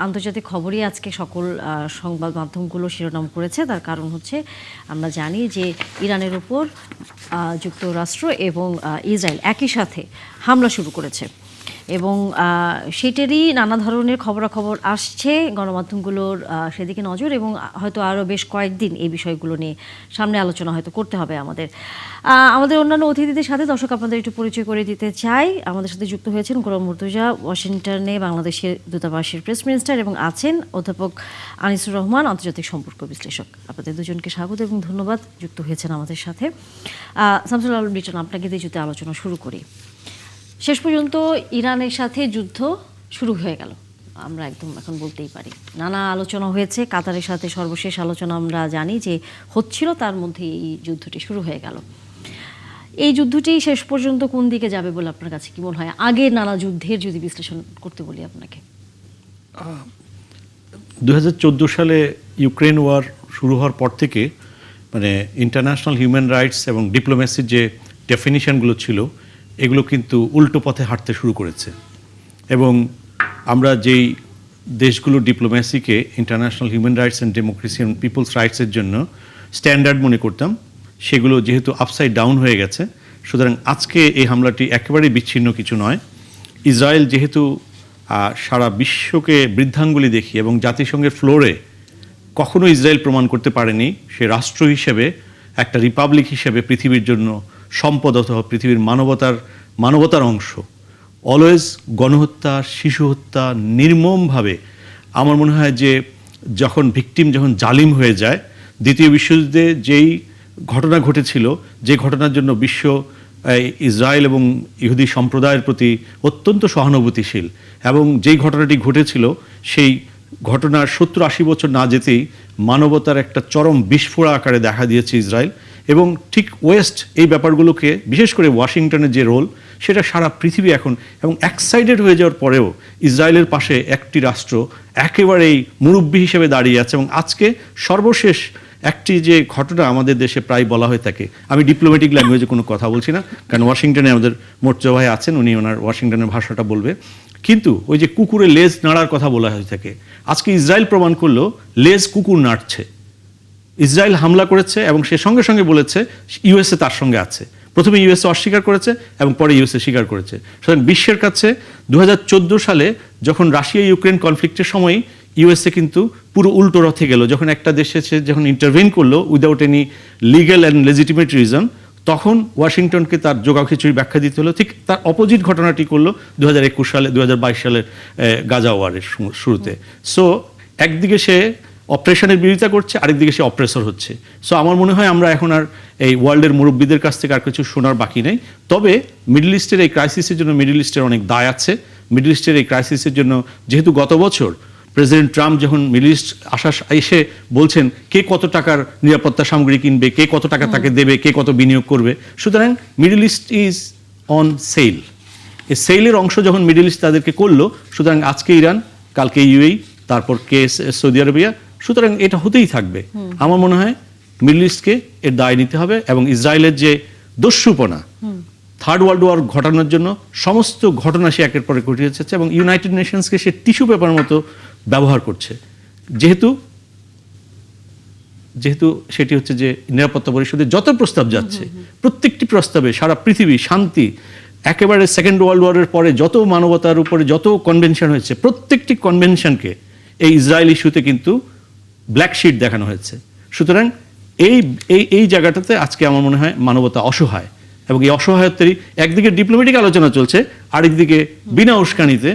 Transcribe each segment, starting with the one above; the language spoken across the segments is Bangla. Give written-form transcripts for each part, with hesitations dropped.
আন্তর্জাতিক খবরই আজকে সকল সংবাদ মাধ্যমগুলো শিরোনাম করেছে। তার কারণ হচ্ছে আমরা জানি যে ইরানের উপর যুক্তরাষ্ট্র এবং ইসরায়েল একই সাথে হামলা শুরু করেছে এবং সেটারই নানা ধরনের খবরাখবর আসছে গণমাধ্যমগুলোর সেদিকে নজর, এবং হয়তো আরও বেশ কয়েকদিন এই বিষয়গুলো নিয়ে সামনে আলোচনা হয়তো করতে হবে আমাদের অন্যান্য অতিথিদের সাথে। দর্শক, আপনাদের একটু পরিচয় করে দিতে চাই। আমাদের সাথে যুক্ত হয়েছেন গোলাম মুর্তজা, ওয়াশিংটনে বাংলাদেশের দূতাবাসের প্রেস মিনিস্টার, এবং আছেন অধ্যাপক আনিসুর রহমান, আন্তর্জাতিক সম্পর্ক বিশ্লেষক। আপনাদের দুজনকে স্বাগত এবং ধন্যবাদ যুক্ত হয়েছেন আমাদের সাথে। শামসুল আলম লিটন, আপনাকে দিয়ে যদি আলোচনা শুরু করি। শেষ পর্যন্ত ইরানের সাথে যুদ্ধ শুরু হয়ে গেল, আমরা একদম এখন বলতেই পারি। নানা আলোচনা হয়েছে, কাতারের সাথে সর্বশেষ আলোচনা আমরা জানি যে হচ্ছিল, তার মধ্যে এই যুদ্ধটি শুরু হয়ে গেল। এই যুদ্ধটি শেষ পর্যন্ত কোন দিকে যাবে বলে আপনার কাছে কি মনে হয়, আগের নানা যুদ্ধের যদি বিশ্লেষণ করতে বলি আপনাকে? 2014 সালে ইউক্রেন ওয়ার শুরু হওয়ার পর থেকে মানে ইন্টারন্যাশনাল হিউম্যান রাইটস এবং ডিপ্লোম্যাসির যে ডেফিনিশনগুলো ছিল এগুলো কিন্তু উল্টো পথে হাঁটতে শুরু করেছে। এবং আমরা যেই দেশগুলো ডিপ্লোম্যাসিকে international human rights and democracy and peoples রাইটসের জন্য স্ট্যান্ডার্ড মনে করতাম, সেগুলো যেহেতু আপসাইড ডাউন হয়ে গেছে, সুতরাং আজকে এই হামলাটি একেবারেই বিচ্ছিন্ন কিছু নয়। ইসরায়েল যেহেতু সারা বিশ্বকে বৃদ্ধাঙ্গুলি দেখিয়ে এবং জাতিসংঘের ফ্লোরে কখনো ইসরায়েল প্রমাণ করতে পারেনি সে রাষ্ট্র হিসেবে, একটা রিপাবলিক হিসেবে পৃথিবীর জন্য সম্পদ অথবা পৃথিবীর মানবতার অংশ, অলওয়েজ গণহত্যা, শিশু হত্যা নির্মমভাবে, আমার মনে হয় যে যখন জালিম হয়ে যায়, দ্বিতীয় বিশ্বযুদ্ধে যেই ঘটনা ঘটেছিল, যে ঘটনার জন্য বিশ্ব ইসরায়েল এবং ইহুদি সম্প্রদায়ের প্রতি অত্যন্ত সহানুভূতিশীল, এবং যেই ঘটনাটি ঘটেছিল সেই ঘটনার 70-80 বছর না যেতেই মানবতার একটা চরম বিস্ফোরা আকারে দেখা দিয়েছে ইসরায়েল। এবং ঠিক ওয়েস্ট এই ব্যাপারগুলোকে, বিশেষ করে ওয়াশিংটনের যে রোল, সেটা সারা পৃথিবী এখন এবং এক্সাইটেড হয়ে যাওয়ার পরেও ইসরায়েলের পাশে একটি রাষ্ট্র একেবারেই মুরব্বী হিসেবে দাঁড়িয়ে আছে। এবং আজকে সর্বশেষ একটি যে ঘটনা আমাদের দেশে প্রায় বলা হয়ে থাকে, আমি ডিপ্লোম্যাটিক ল্যাঙ্গুয়েজে কোনো কথা বলছি না, কারণ ওয়াশিংটনে আমাদের মোর্চা ভাই আছেন, উনি ওনার ওয়াশিংটনের ভাষাটা বলবে, কিন্তু ওই যে কুকুরের লেজ নাড়ার কথা বলা হয়ে থাকে, আজকে ইসরায়েল প্রমাণ করলো লেজ কুকুর নাড়ছে। ইসরায়েল হামলা করেছে এবং সে সঙ্গে সঙ্গে বলেছে ইউএসএ তার সঙ্গে আছে। প্রথমে ইউএসএ অস্বীকার করেছে এবং পরে ইউএসএ স্বীকার করেছে। সুতরাং বিশ্বের কাছে 2014 সালে যখন রাশিয়া ইউক্রেন কনফ্লিক্টের সময় ইউএসএ কিন্তু পুরো উল্টো রথে গেল, যখন একটা দেশ এসে যখন ইন্টারভেন করলো without any legal and legitimate reason, তখন ওয়াশিংটনকে তার জোগাও খিচুড়ি ব্যাখ্যা দিতে হলো। ঠিক তার অপোজিট ঘটনাটি করলো 2021 সালে, 2022 সালের গাজা ওয়ারের শুরুতে। সো একদিকে সে অপারেশনের বিরোধিতা করছে, আরেকদিকে সে অপ্রেসর হচ্ছে। সো আমার মনে হয় আমরা এখন আর এই ওয়ার্ল্ডের মুরব্বীদের কাছ থেকে আর কিছু শোনার বাকি নেই। তবে মিডল ইস্টের এই ক্রাইসিসের জন্য মিডল ইস্টের অনেক দায় আছে। মিডল ইস্টের এই ক্রাইসিসের জন্য যেহেতু গত বছর প্রেসিডেন্ট ট্রাম্প যখন মিডল ইস্ট এসে বলছেন কে কত টাকার নিরাপত্তা সামগ্রী কিনবে, কে কত টাকা তাকে দেবে, কে কত বিনিয়োগ করবে, সুতরাং middle east is on sell. এই সেলের অংশ যখন মিডল ইস্ট তাদেরকে করলো, সুতরাং আজকে ইরান, কালকে ইউএই, তারপর সৌদি আরবিয়া, সুতরাং এটা হতেই থাকবে। আমার মনে হয় মিডল ইস্টকে এর দায় নিতে হবে, এবং ইসরায়েলের যে দস্যুপনা, থার্ড ওয়ার্ল্ড ওয়ার ঘটানোর জন্য সমস্ত ঘটনা সে একের পরে ঘটিয়ে যাচ্ছে, এবং ইউনাইটেড নেশনসকে সে টিস্যু পেপার মতো ব্যবহার করছে। যেহেতু সেটি হচ্ছে যে নিরাপত্তা পরিষদে যত প্রস্তাব যাচ্ছে, প্রত্যেকটি প্রস্তাবে সারা পৃথিবী শান্তি, একেবারে সেকেন্ড ওয়ার্ল্ড ওয়ারের পরে যত মানবতার উপরে যত কনভেনশন হয়েছে, প্রত্যেকটি কনভেনশনকে এই ইসরায়েল ইস্যুতে কিন্তু ব্ল্যাক শিট দেখানো হয়েছে। সুতরাং এই জায়গাটাতে আজকে আমার মনে হয় মানবতা অসহায়, এবং এই অসহায়ত্বেরই একদিকে ডিপ্লোম্যাটিক আলোচনা চলছে, আরেকদিকে বিনা উস্কানিতে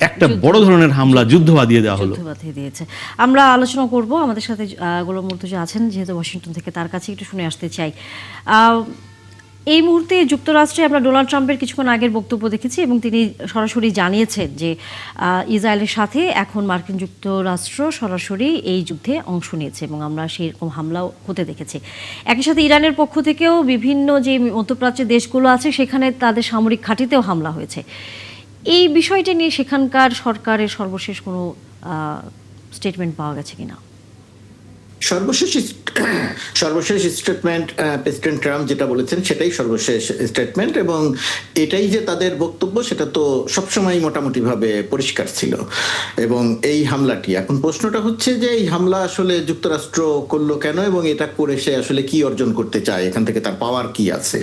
একটা বড় ধরনের হামলা, যুদ্ধ বাঁধিয়ে দেওয়া হলো। আমরা আলোচনা করব। আমাদের সাথে গোলাম মুর্তজা আছেন যেহেতু ওয়াশিংটন থেকে, তার কাছে একটু শুনে আসতে চাই। এই মুহূর্তে যুক্তরাষ্ট্রে আমরা ডোনাল্ড ট্রাম্পের কিছুক্ষণ আগের বক্তব্য দেখেছি, এবং তিনি সরাসরি জানিয়েছেন যে ইসরায়েলের সাথে এখন মার্কিন যুক্তরাষ্ট্র সরাসরি এই যুদ্ধে অংশ নিয়েছে, এবং আমরা সেরকম হামলাও হতে দেখেছি। একই সাথে ইরানের পক্ষ থেকেও বিভিন্ন যে মধ্যপ্রাচ্যের দেশগুলো আছে সেখানে তাদের সামরিক ঘাঁটিতেও হামলা হয়েছে। এই বিষয়টা নিয়ে সেখানকার সরকারের সর্বশেষ কোনো স্টেটমেন্ট পাওয়া গেছে কিনা? সর্বশেষ সর্বশেষ স্টেটমেন্ট প্রেসিডেন্ট ট্রাম্প যেটা বলেছেন সেটাই সর্বশেষ স্টেটমেন্ট, এবং এটাই যে তাদের বক্তব্য সেটা তো সবসময় মোটামুটি ভাবে পরিষ্কার ছিল। এবং এই হামলাটি, এখন প্রশ্নটা হচ্ছে যে এই হামলা আসলে যুক্তরাষ্ট্র করলো কেন, এবং এটা করে সে আসলে কি অর্জন করতে চায়, এখান থেকে তার পাওয়ার কি আছে।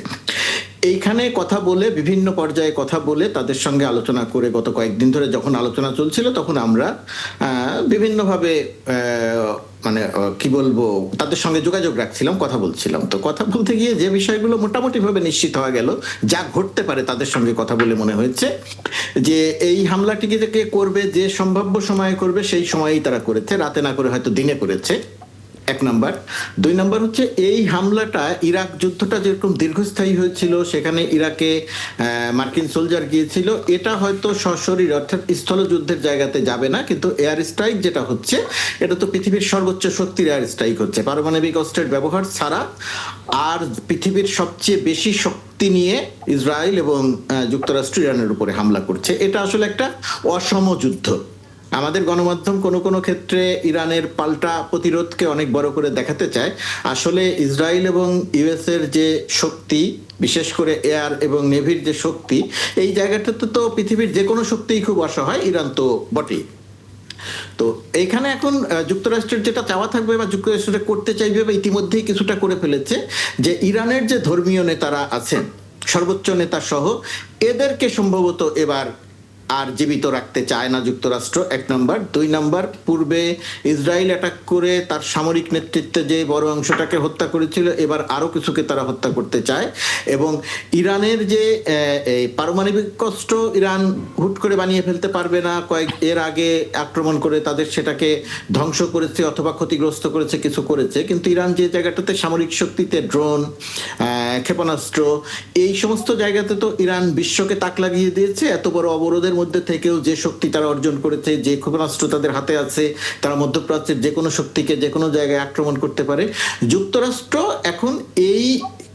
এইখানে কথা বলে, বিভিন্ন পর্যায়ে কথা বলে, তাদের সঙ্গে আলোচনা করে, গত কয়েকদিন ধরে যখন আলোচনা চলছিল তখন আমরা বিভিন্নভাবে মানে কি বলবো, তাদের সঙ্গে যোগাযোগ রাখছিলাম, কথা বলছিলাম। তো কথা বলতে গিয়ে যে বিষয়গুলো মোটামুটি ভাবে নিশ্চিত হওয়া গেল, যা ঘটতে পারে তাদের সঙ্গে কথা বলে মনে হয়েছে যে এই হামলাটিকে যে কে করবে, যে সম্ভাব্য সময়ে করবে সেই সময়েই তারা করেছে, রাতে না করে হয়তো দিনে করেছে, এক নাম্বার। দুই নাম্বার হচ্ছে এই হামলাটা, ইরাক যুদ্ধটা যেরকম দীর্ঘস্থায়ী হয়েছিল, সেখানে ইরাকে মার্কিন সোলজার গিয়েছিল, এটা হয়তো সশরীর অর্থাৎ স্থলযুদ্ধের জায়গাতে যাবে না, কিন্তু এয়ার স্ট্রাইক যেটা হচ্ছে এটা তো পৃথিবীর সর্বোচ্চ শক্তির এয়ার স্ট্রাইক হচ্ছে, পারমাণবিক অস্ত্রের ব্যবহার ছাড়া। আর পৃথিবীর সবচেয়ে বেশি শক্তি নিয়ে ইসরায়েল এবং যুক্তরাষ্ট্র ইরানের উপরে হামলা করছে। এটা আসলে একটা অসম যুদ্ধ। আমাদের গণমাধ্যম কোনো কোনো ক্ষেত্রে ইরানের পাল্টা প্রতিরোধকে অনেক বড় করে দেখাতে চায়। আসলে ইসরায়েল এবং ইউএস এর যে শক্তি, বিশেষ করে এয়ার এবং নেভির যে শক্তি, এই জায়গাটাতে তো পৃথিবীর যে কোনো শক্তিই খুব অসহায়, ইরান তো বটেই। তো এইখানে এখন যুক্তরাষ্ট্রের যেটা চাওয়া থাকবে বা যুক্তরাষ্ট্র করতে চাইবে বা ইতিমধ্যেই কিছুটা করে ফেলেছে, যে ইরানের যে ধর্মীয় নেতারা আছেন, সর্বোচ্চ নেতা সহ, এদেরকে সম্ভবত এবার আর জীবিত রাখতে চায় না যুক্তরাষ্ট্র, এক নম্বর। দুই নম্বর, পূর্বে ইসরায়েল অ্যাটাক করে তার সামরিক নেতৃত্বে যে বড় অংশটাকে হত্যা করেছিল, এবার আরো কিছুকে তারা হত্যা করতে চায়। এবং ইরানের যে পারমাণবিক অস্ত্র ইরান হুট করে বানিয়ে ফেলতে পারবে না, এর আগে আক্রমণ করে তাদের সেটাকে ধ্বংস করেছে অথবা ক্ষতিগ্রস্ত করেছে, কিছু করেছে, কিন্তু ইরান যে জায়গাটাতে সামরিক শক্তিতে, ড্রোন, ক্ষেপণাস্ত্র, এই সমস্ত জায়গাতে তো ইরান বিশ্বকে তাক লাগিয়ে দিয়েছে। এত বড় অবরোধের মধ্যে থেকেও যে শক্তি তারা অর্জন করেছে, যে ক্ষেপণাস্ত্র তাদের হাতে আছে, তারা মধ্যপ্রাচ্যের যে কোনো শক্তিকে যে কোনো জায়গায় আক্রমণ করতে পারে। যুক্তরাষ্ট্র এখন এই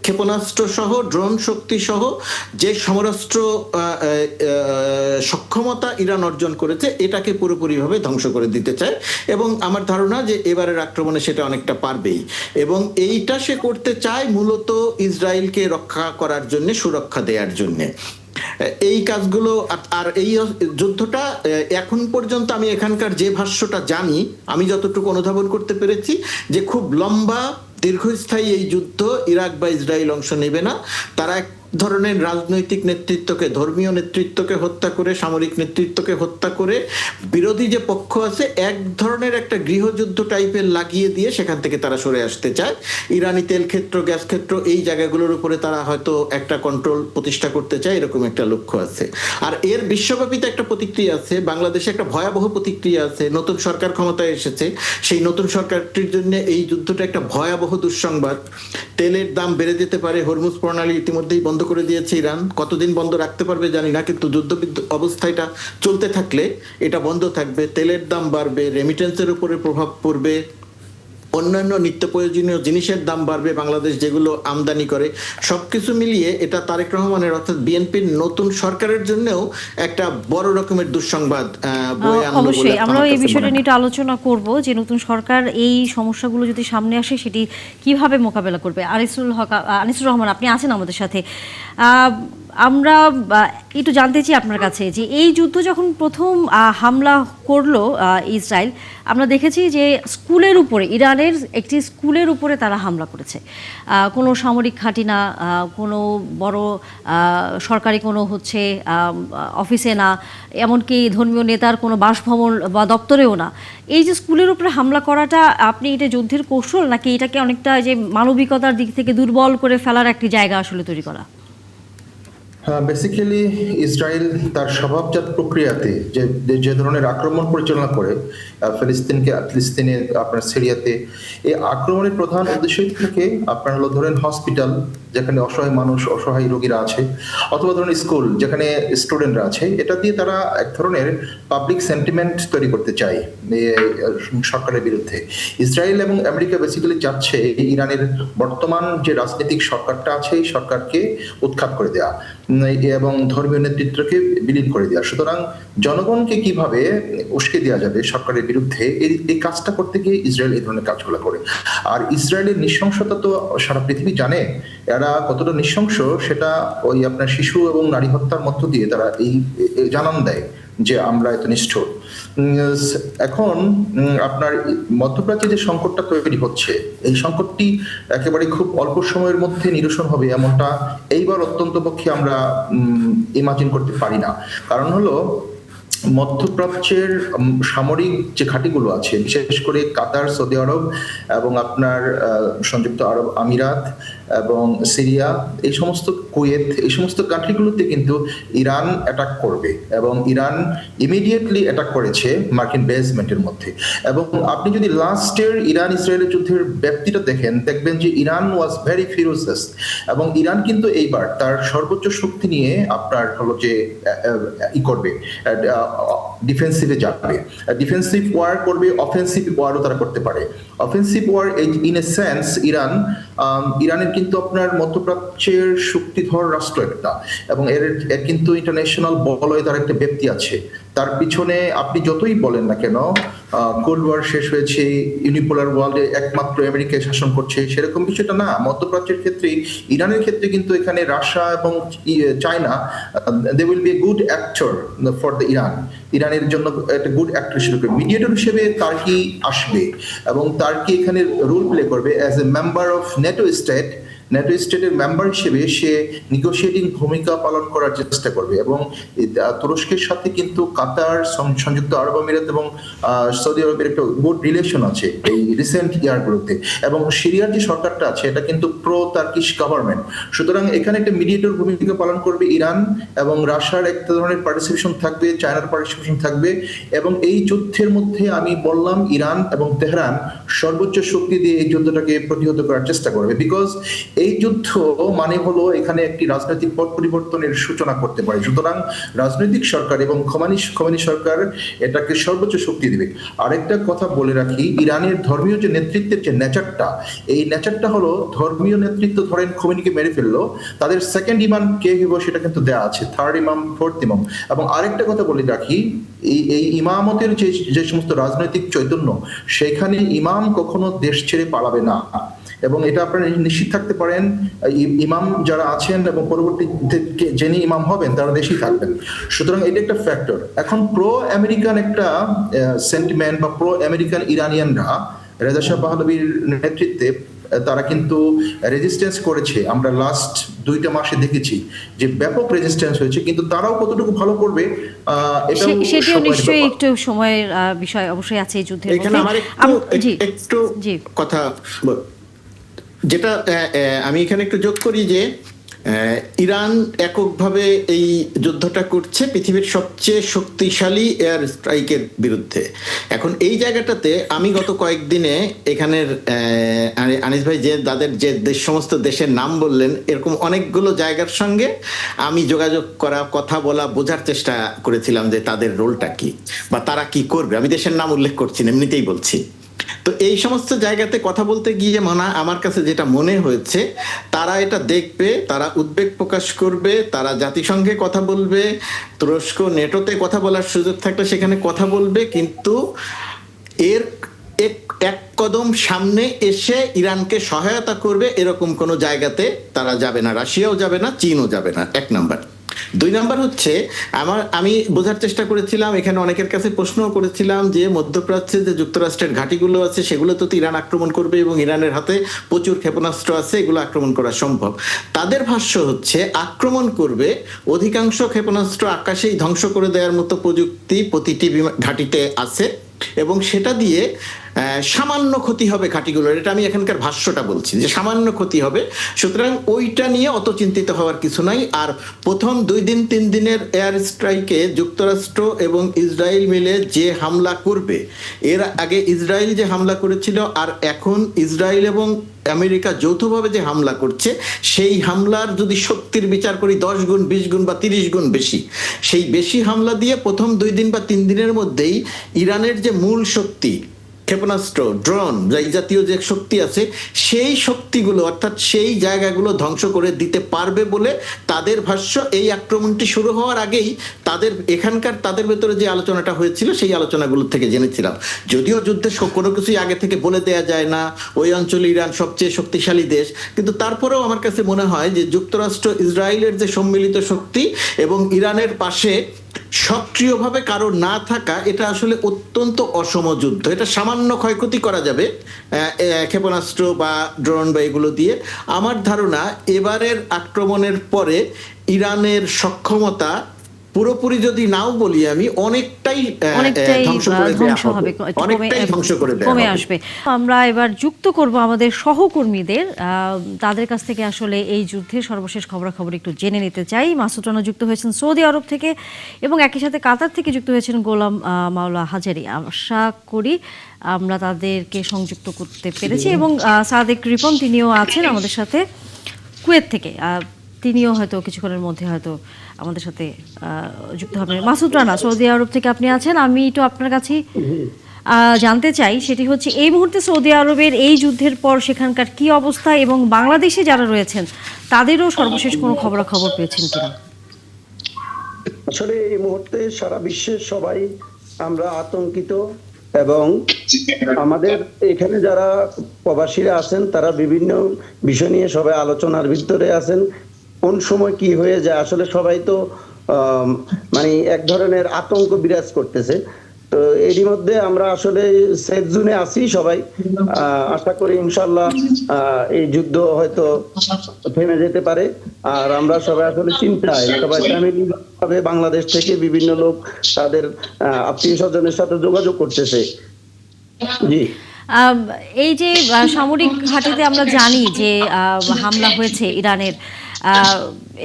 ক্ষেপণাস্ত্র সহ, ড্রোন শক্তি সহ যে সমরাস্ত্র সক্ষমতা ইরান অর্জন করেছে, এটাকে পুরোপুরিভাবে ধ্বংস করে দিতে চায়। এবং আমার ধারণা যে এবারের আক্রমণে সেটা অনেকটা পারবেই। এবং এইটা সে করতে চায় মূলত ইসরায়েলকে রক্ষা করার জন্য, সুরক্ষা দেওয়ার জন্যে। এই কাজগুলো, আর এই যুদ্ধটা এখন পর্যন্ত আমি এখানকার যে ভাষ্যটা জানি, আমি যতটুকু অনুধাবন করতে পেরেছি, যে খুব লম্বা দীর্ঘস্থায়ী এই যুদ্ধ ইরাক বা ইসরায়েল অংশ নেবে না। তারা এক ধরনের রাজনৈতিক নেতৃত্বকে, ধর্মীয় নেতৃত্বকে হত্যা করে, সামরিক নেতৃত্বকে হত্যা করে, বিরোধী যে পক্ষ আছে এক ধরনের একটা গৃহযুদ্ধ টাইপের লাগিয়ে দিয়ে সেখান থেকে তারা সরে আসতে চায়। ইরানি তেল ক্ষেত্র, গ্যাস ক্ষেত্র, এই জায়গাগুলোর উপরে তারা হয়তো একটা কন্ট্রোল প্রতিষ্ঠা করতে চায়, এরকম একটা লক্ষ্য আছে। আর এর বিশ্বব্যাপীতে একটা প্রতিক্রিয়া আছে, বাংলাদেশে একটা ভয়াবহ প্রতিক্রিয়া আছে। নতুন সরকার ক্ষমতায় এসেছে, সেই নতুন সরকারটির জন্য এই যুদ্ধটা একটা ভয়াবহ দুঃসংবাদ। তেলের দাম বেড়ে যেতে পারে, হরমুজ প্রণালী ইতিমধ্যেই বন্ধ করে দিয়েছে ইরান, কতদিন বন্ধ রাখতে পারবে জানি না, কিন্তু যুদ্ধ অবস্থাটা চলতে থাকলে এটা বন্ধ থাকবে। তেলের দাম বাড়বে, রেমিটেন্সের উপরে প্রভাব পড়বে, অন্যান্য নিত্য প্রয়োজনীয় জিনিসের দাম বাড়বে, বাংলাদেশ যেগুলো আমদানি করে। সবকিছু মিলিয়ে এটা তারেক রহমানের অর্থাৎ বিএনপির নতুন সরকারের জন্যও একটা বড় রকমের দুঃসংবাদ বয়ে আনলো। অবশ্যই আমরা এই বিষয়টা নিয়ে একটু আলোচনা করব, যে নতুন সরকার এই সমস্যাগুলো যদি সামনে আসে সেটি কিভাবে মোকাবেলা করবে। আনিসুর রহমান, আপনি আছেন আমাদের সাথে। আমরা একটু জানতে চাই আপনার কাছে, যে এই যুদ্ধ যখন প্রথম হামলা করলো ইসরায়েল, আমরা দেখেছি যে স্কুলের উপরে, ইরানের একটি স্কুলের উপরে তারা হামলা করেছে। কোনো সামরিক ঘাঁটি না, কোনো বড় সরকারি কোনো অফিসে না, এমনকি ধর্মীয় নেতার কোনো বাসভবন বা দপ্তরেও না। এই যে স্কুলের উপরে হামলা করাটা, আপনি এটা যুদ্ধের কৌশল, নাকি এটাকে অনেকটা যে মানবিকতার দিক থেকে দুর্বল করে ফেলার একটি জায়গা আসলে তৈরি করা? বেসিক্যালি ইসরায়েল তার স্বভাবজাত প্রক্রিয়াতে যে ধরনের আক্রমণ পরিচালনা করে ফিলিস্তিনে, আপনার সিরিয়াতে, এই আক্রমণের প্রধান উদ্দেশ্যই থাকে আপনার হলো ধরেন হসপিটাল, যেখানে অসহায় মানুষ, অসহায় রোগীরা আছে, অথবা ধরেন স্কুল, যেখানে স্টুডেন্টরা আছে। এটা দিয়ে তারা এক ধরনের পাবলিক সেন্টিমেন্ট তৈরি করতে চায় সরকারের বিরুদ্ধে। ইসরায়েল এবং আমেরিকা বেসিক্যালি চাচ্ছে ইরানের বর্তমান যে রাজনৈতিক সরকারটা আছে, এই সরকারকে উৎখাত করে দেওয়া। এবং ধর্মীয় নেতৃত্বকে বিলীন করে দেওয়া। সুতরাং জনগণকে কিভাবে উস্কে দেওয়া যাবে সরকারের বিরুদ্ধে, এই কাজটা করতে গিয়ে ইসরায়েল এই ধরনের কাজগুলো করে। আর ইসরায়েলের নৃশংসতা তো সারা পৃথিবী জানে, এরা কতটা নৃশংস সেটা ওই আপনার শিশু এবং নারী হত্যার মধ্য দিয়ে তারা এই জানান দেয় যে আমরা এত নিষ্ঠুর। এখন আপনার মধ্যপ্রাচ্যে যে সংকটটা তৈরি হচ্ছে, এই সংকটটি একেবারে খুব অল্প সময়ের মধ্যে নিরসন হবে এমনটা এইবার অত্যন্ত পক্ষে আমরা ইমাজিন করতে পারি না। কারণ হলো মধ্যপ্রাচ্যের সামরিক যে ঘাঁটিগুলো আছে, বিশেষ করে কাতার, সৌদি আরব এবং আপনার সংযুক্ত আরব আমিরাত এবং সিরিয়া, এই সমস্ত কুয়েত, এই সমস্ত কান্ট্রিগুলোতে কিন্তু ইরান অ্যাটাক করবে এবং ইরান ইমিডিয়েটলি অ্যাটাক করেছে মার্কিন বেসমেন্টের মধ্যে। এবং আপনি যদি লাস্টের ইরান ইসরায়েলের যুদ্ধের ব্যাপ্তিটা দেখবেন যে ইরান ওয়াজ ভেরি ফিউরিয়াস এবং ইরান কিন্তু এইবার তার সর্বোচ্চ শক্তি নিয়ে আপনার হলো যে করবে, ডিফেন্সিভে যাবে, ডিফেন্সিভ ওয়ার করবে, অফেন্সিভ ওয়ারও তারা করতে পারে। Offensive war in a sense ইরানের কিন্তু আপনার মধ্যপ্রাচ্যের শক্তিধর রাষ্ট্র একটা, এবং এর কিন্তু ইন্টারন্যাশনাল বলয়ে তার একটা ব্যক্তি আছে। তার পিছনে আপনি যতই বলেন না কেন কোল্ড ওয়ার শেষ হয়েছে, ইউনিপোলার ওয়ার্ল্ডে একমাত্র আমেরিকায় শাসন করছে, সেরকম বিষয়টা না। মধ্যপ্রাচ্যের ক্ষেত্রে, ইরানের ক্ষেত্রে কিন্তু এখানে রাশিয়া এবং China, they will be a good actor for the ইরানের জন্য একটা গুড অ্যাক্টর হিসেবে, মিডিয়েটর হিসেবে তার্কি আসবে এবং তার্কি এখানে রোল প্লে করবে as a member of NATO স্টেটের মেম্বার হিসেবে সে নেগোশিয়েটিং ভূমিকা পালন করার চেষ্টা করবে। এবং তুরস্কের সাথে কিন্তু কাতার, সংযুক্ত আরব আমিরাত এবং সৌদি আরবের একটা গুড রিলেশন আছে এই রিসেন্ট ইয়ারগুলোতে। এবং সিরিয়ার যে সরকারটা আছে এটা কিন্তু প্রো তার্কিশ গভর্নমেন্ট। সুতরাং এখানে একটা মিডিয়েটর ভূমিকা পালন করবে ইরান, এবং রাশিয়ার একটা ধরনের পার্টিসিপেশন থাকবে, চায়নার পার্টিসিপেশন থাকবে। এবং এই যুদ্ধের মধ্যে আমি বললাম ইরান এবং তেহরান সর্বোচ্চ শক্তি দিয়ে এই যুদ্ধটাকে প্রতিহত করার চেষ্টা করবে, বিকজ এই যুদ্ধ মানে হলো এখানে একটি রাজনৈতিক পট পরিবর্তনের সূচনা করতে পারে। সুতরাং রাজনৈতিক সরকার এবং খোমেনি সরকার এটাকে সর্বোচ্চ শক্তি দেবে। আরেকটা কথা বলে রাখি, ইরানের ধর্মীয় যে নেতৃত্বের যে নেচারটা, এই নেচারটা হলো ধর্মীয় নেতৃত্ব ধরেন খোমেনিকে মেরে ফেললো, তাদের সেকেন্ড ইমাম কে হইব সেটা কিন্তু দেওয়া আছে, থার্ড ইমাম, ফোর্থ ইমাম। এবং আরেকটা কথা বলে রাখি, এই ইমামতের যে সমস্ত রাজনৈতিক চৈতন্য, সেখানে ইমাম কখনো দেশ ছেড়ে পালাবে না। এবং এটা আপনারা নিশ্চিত থাকতে পারেন, ইমাম যারা আছেন এবং পরবর্তীতে যিনি ইমাম হবেন তারা দেশেই থাকবেন। সুতরাং এটা একটা ফ্যাক্টর। এখন প্রো আমেরিকান একটা সেন্টিমেন্ট বা প্রো আমেরিকান ইরানিয়ানরা রেজা শাহ পাহলভীর নেতৃত্বে তারা কিন্তু রেজিস্ট্যান্স করেছে। আমরা লাস্ট 2টা মাসে দেখেছি যে ব্যাপক রেজিস্ট্যান্স হয়েছে, কিন্তু তারাও কতটুকু ভালো করবে সেটাও নিশ্চয়ই একটু সময়ের বিষয় অবশ্যই আছে এই যুদ্ধের এখানে আমার একটু কথা যেটা আমি এখানে একটু যোগ করি যে ইরান এককভাবে এই যুদ্ধটা করছে পৃথিবীর সবচেয়ে শক্তিশালী এয়ার স্ট্রাইকের বিরুদ্ধে। এখন এই জায়গাটাতে আমি গত কয়েকদিনে এখানের আনিস ভাই যে সমস্ত দেশের নাম বললেন, এরকম অনেকগুলো জায়গার সঙ্গে আমি যোগাযোগ করা, কথা বলা, বোঝার চেষ্টা করেছিলাম যে তাদের রোলটা কি বা তারা কি করবে। আমি দেশের নাম উল্লেখ করছি না, এমনিতেই বলছি। তো এই সমস্ত জায়গাতে কথা বলতে গিয়ে আমার কাছে যেটা মনে হয়েছে, তারা এটা দেখবে, তারা উদ্বেগ প্রকাশ করবে, তারা জাতিসংঘে কথা বলবে, তুরস্ক নেটোতে কথা বলার সুযোগ থাকলে সেখানে কথা বলবে, কিন্তু এর এক কদম সামনে এসে ইরানকে সহায়তা করবে এরকম কোনো জায়গাতে তারা যাবে না। রাশিয়াও যাবে না, চীনও যাবে না, 1 নাম্বার। 2 নাম্বার হচ্ছে, আমি বোঝার চেষ্টা করেছিলাম, এখানে অনেকের কাছে প্রশ্নও করেছিলাম যে মধ্যপ্রাচ্যে যে যুক্তরাষ্ট্রের ঘাঁটিগুলো আছে সেগুলো তো ইরান আক্রমণ করবে এবং ইরানের হাতে প্রচুর ক্ষেপণাস্ত্র আছে, এগুলো আক্রমণ করা সম্ভব। তাদের ভাষ্য হচ্ছে আক্রমণ করবে, অধিকাংশ ক্ষেপণাস্ত্র আকাশেই ধ্বংস করে দেওয়ার মতো প্রযুক্তি প্রতিটি ঘাঁটিতে আছে এবং সেটা দিয়ে সামান্য ক্ষতি হবে ঘাঁটিগুলোর। এটা আমি এখানকার ভাষ্যটা বলছি যে সামান্য ক্ষতি হবে, সুতরাং ওইটা নিয়ে অত চিন্তিত হওয়ার কিছু নাই। আর প্রথম 2-3 দিনের এয়ার স্ট্রাইকে যুক্তরাষ্ট্র এবং ইসরায়েল মিলে যে হামলা করবে, এর আগে ইসরায়েল যে হামলা করেছিল আর এখন ইসরায়েল এবং আমেরিকা যৌথভাবে যে হামলা করছে, সেই হামলার যদি শক্তির বিচার করি 10 গুণ, 20 গুণ বা 30 গুণ বেশি, সেই বেশি হামলা দিয়ে প্রথম 2 দিন বা 3 দিনের মধ্যেই ইরানের যে মূল শক্তি ক্ষেপণাস্ত্র, ড্রোন, এই জাতীয় যে শক্তি আছে সেই শক্তিগুলো অর্থাৎ সেই জায়গাগুলো ধ্বংস করে দিতে পারবে বলে তাদের ভাষ্য। এই আক্রমণটি শুরু হওয়ার আগেই তাদের ভেতরে যে আলোচনাটা হয়েছিল সেই আলোচনাগুলো থেকে জেনেছিলাম। যদিও যুদ্ধে কোনো কিছুই আগে থেকে বলে দেয়া যায় না, ওই অঞ্চলে ইরান সবচেয়ে শক্তিশালী দেশ, কিন্তু তারপরেও আমার কাছে মনে হয় যে যুক্তরাষ্ট্র ইসরায়েলের যে সম্মিলিত শক্তি এবং ইরানের পাশে সক্রিয়ভাবে কারো না থাকা, এটা আসলে অত্যন্ত অসম যুদ্ধ। এটা সামান্য ক্ষয়ক্ষতি করা যাবে ক্ষেপণাস্ত্র বা ড্রোন বা এগুলো দিয়ে। আমার ধারণা এবারের আক্রমণের পরে ইরানের সক্ষমতা পুরোপুরি যদি নাও বলি আমি, অনেকটাই ধ্বংস হবে, অনেকটাই ধ্বংস করে দেওয়া কমে হবে। আসবে। আমরা এবার যুক্ত করব আমাদের সহকর্মীদের, তাদের কাছ থেকে আসলে এই যুদ্ধের সর্বশেষ খবরাখবর একটু জেনে নিতে চাই। মাসুদ রানা যুক্ত হয়েছেন সৌদি আরব থেকে এবং একই সাথে কাতার থেকে যুক্ত হয়েছেন গোলাম মাওলা হাজারি। আশা করি আমরা তাদেরকে সংযুক্ত করতে পেরেছি এবং সাদেক রিপন তিনিও আছেন আমাদের সাথে কুয়েত থেকে। তিনিও হয়তো কিছুক্ষণের মধ্যে হয়তো আমাদের সাথে যুক্ত হবেন। মাসুদ রানা, সৌদি আরব থেকে আপনি আছেন, আমি একটু আপনার কাছে জানতে চাই, সেটি হচ্ছে এই মুহূর্তে সৌদি আরবের এই যুদ্ধের পর সেখানকার কি অবস্থা এবং বাংলাদেশে যারা রয়েছেন তাদেরও সর্বশেষ কোনো খবরাখবর পেয়েছেন কিনা? আসলে এই মুহূর্তে সারা বিশ্বের সবাই আমরা আতঙ্কিত এবং আমাদের এখানে যারা প্রবাসীরা আছেন তারা বিভিন্ন বিষয় নিয়ে সবাই আলোচনার ভিতরে আছেন। কোন সময় কি হয়ে যায় আসলে সবাই তো মানে এক ধরনের আতঙ্ক বিরাজ করতেছে। তো এরই মধ্যে আমরা আসলে সেফ জোনে আছি সবাই। আশা করি ইনশাল্লাহ এই যুদ্ধ হয়তো থেমে যেতে পারে। আর আমরা সবাই আসলে চিন্তায় সবাই ফ্যামিলি ভাবে বাংলাদেশ থেকে বিভিন্ন লোক তাদের আত্মীয় স্বজনের সাথে যোগাযোগ করতেছে। জি, এই যে সামরিক ঘাঁটিতে আমরা জানি যে হামলা হয়েছে ইরানের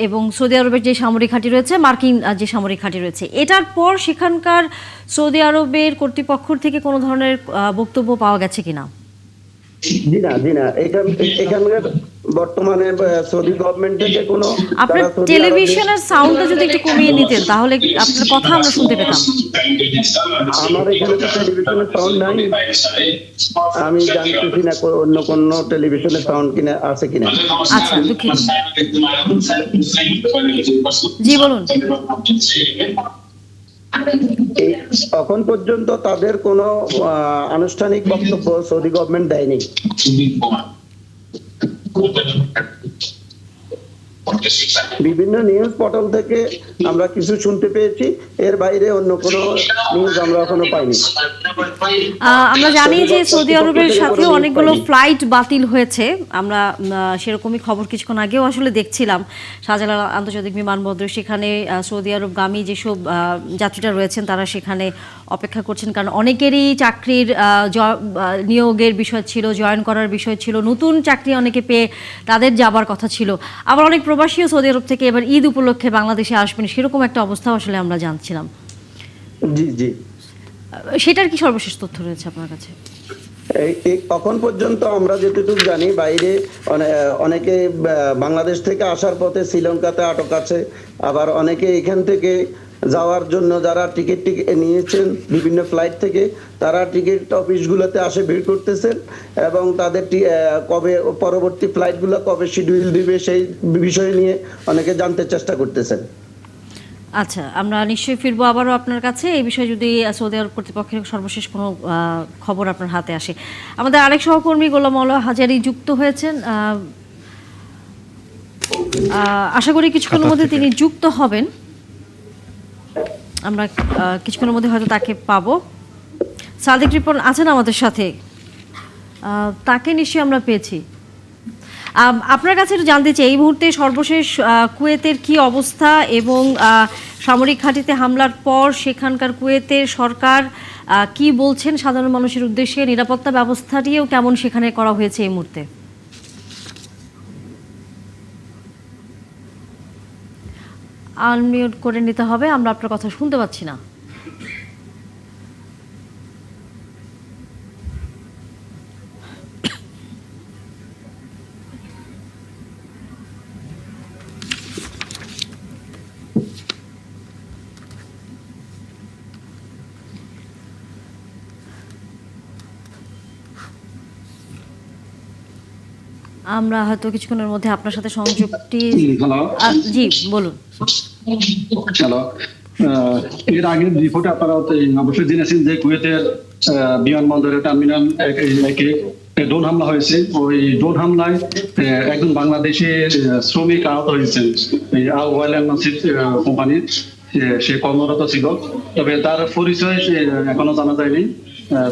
এবং সৌদি আরবের যে সামরিক ঘাঁটি রয়েছে, মার্কিন যে সামরিক ঘাঁটি রয়েছে, এটার পর সেখানকার সৌদি আরবের কর্তৃপক্ষ থেকে কোনো ধরনের বক্তব্য পাওয়া গেছে কিনা? জি না এখানকার বর্তমানে সৌদি গভর্নমেন্ট থেকে কোনো আপনার টেলিভিশনের সাউন্ডটা যদি একটু কমিয়ে নিতেন তাহলে আপনার কথা আমরা শুনতে পেতাম। আমার এখানে তো টেলিভিশনের সাউন্ড নাই, আমি জানতেছি না অন্য কোনো টেলিভিশনের সাউন্ড কিনা আছে কিনা। আচ্ছা, দুঃখিত। জি বলুন। এখন পর্যন্ত তাদের কোনো আনুষ্ঠানিক বক্তব্য সৌদি গভর্নমেন্ট দেয়নি। বিভিন্ন নিউজ পোর্টাল থেকে আমরা কিছু শুনতে পেয়েছি, এর বাইরে অন্য কোনো নিউজ আমরা এখনো পাইনি। আমরা জানি যে সৌদি আরবের সাথে অনেকগুলো ফ্লাইট বাতিল হয়েছে। আমরা সেরকমই খবর কিছুক্ষণ আগেও আসলে দেখছিলাম। শাহজালাল আন্তর্জাতিক বিমানবন্দর, সেখানে সৌদি আরবগামী যেসব যাত্রীরা রয়েছেন তারা সেখানে অপেক্ষা করছেন, কারণ অনেকেরই চাকরির নিয়োগের বিষয় ছিল, জয়েন করার বিষয় ছিল, নতুন চাকরি অনেকে পেয়ে তাদের যাবার কথা ছিল। আবার অনেক প্রবাসীও সৌদি আরব থেকে এবার ঈদ উপলক্ষে বাংলাদেশে আসবেন, সেরকম একটা অবস্থা আসলে আমরা জানছিলাম। জি, সেটার কি সর্বশেষ তথ্য রয়েছে আপনার কাছে? এখন পর্যন্ত আমরা যেটুকু জানি বাইরে অনেকে বাংলাদেশ থেকে আসার পথে শ্রীলঙ্কাতে আটক আছে। আবার অনেকে এখান থেকে যাওয়ার জন্য যারা টিকিট নিয়েছেন বিভিন্ন ফ্লাইট থেকে, তারা টিকিট অফিসগুলোতে আসে ভিড় করতেছেন এবং তাদের কবে পরবর্তী ফ্লাইটগুলো কবে শিডিউল দিবে সেই বিষয় নিয়ে অনেকে জানতে চেষ্টা করতেছেন। আচ্ছা, আমরা নিশ্চয়ই ফিরবো আবারও আপনার কাছে এই বিষয়ে যদি সৌদি আরব কর্তৃপক্ষের সর্বশেষ কোনো খবর আপনার হাতে আসে। আমাদের আরেক সহকর্মী গোলাম মাওলা হাজারি যুক্ত হয়েছেন, আশা করি কিছুক্ষণের মধ্যে তিনি যুক্ত হবেন। আমরা কিছুক্ষণের মধ্যে হয়তো তাকে পাবো। সাদেক রিপন আছেন আমাদের সাথে, তাকে নিশ্চয়ই আমরা পেয়েছি। আপনার কাছে একটু জানতে চাই এই মুহূর্তে সর্বশেষ কুয়েতের কি অবস্থা এবং সামরিক ঘাঁটিতে হামলার পর সেখানকার কুয়েতের সরকার কি বলছেন সাধারণ মানুষের উদ্দেশ্যে, নিরাপত্তা ব্যবস্থাটিও কেমন সেখানে করা হয়েছে এই মুহূর্তে? আনমিউট করে নিতে হবে, আমরা আপনার কথা শুনতে পাচ্ছি না। আমরা হয়তো কিছুক্ষণের মধ্যে আপনার সাথে সংযোগটি হ্যালো জি বলুন। হ্যালো এর আগের রিপোর্টে আপনারা অবশ্যই জেনেছেন যে কুয়েতের বিমানবন্দরের টার্মিনাল একে ড্রোন হামলা হয়েছে। ওই ড্রোন হামলায় একজন বাংলাদেশি শ্রমিক আহত হয়েছেন। আল ওয়াইল এন্ড নাসির কোম্পানির সে কর্মরত ছিল, তবে তার পরিচয় এখনো জানা যায়নি।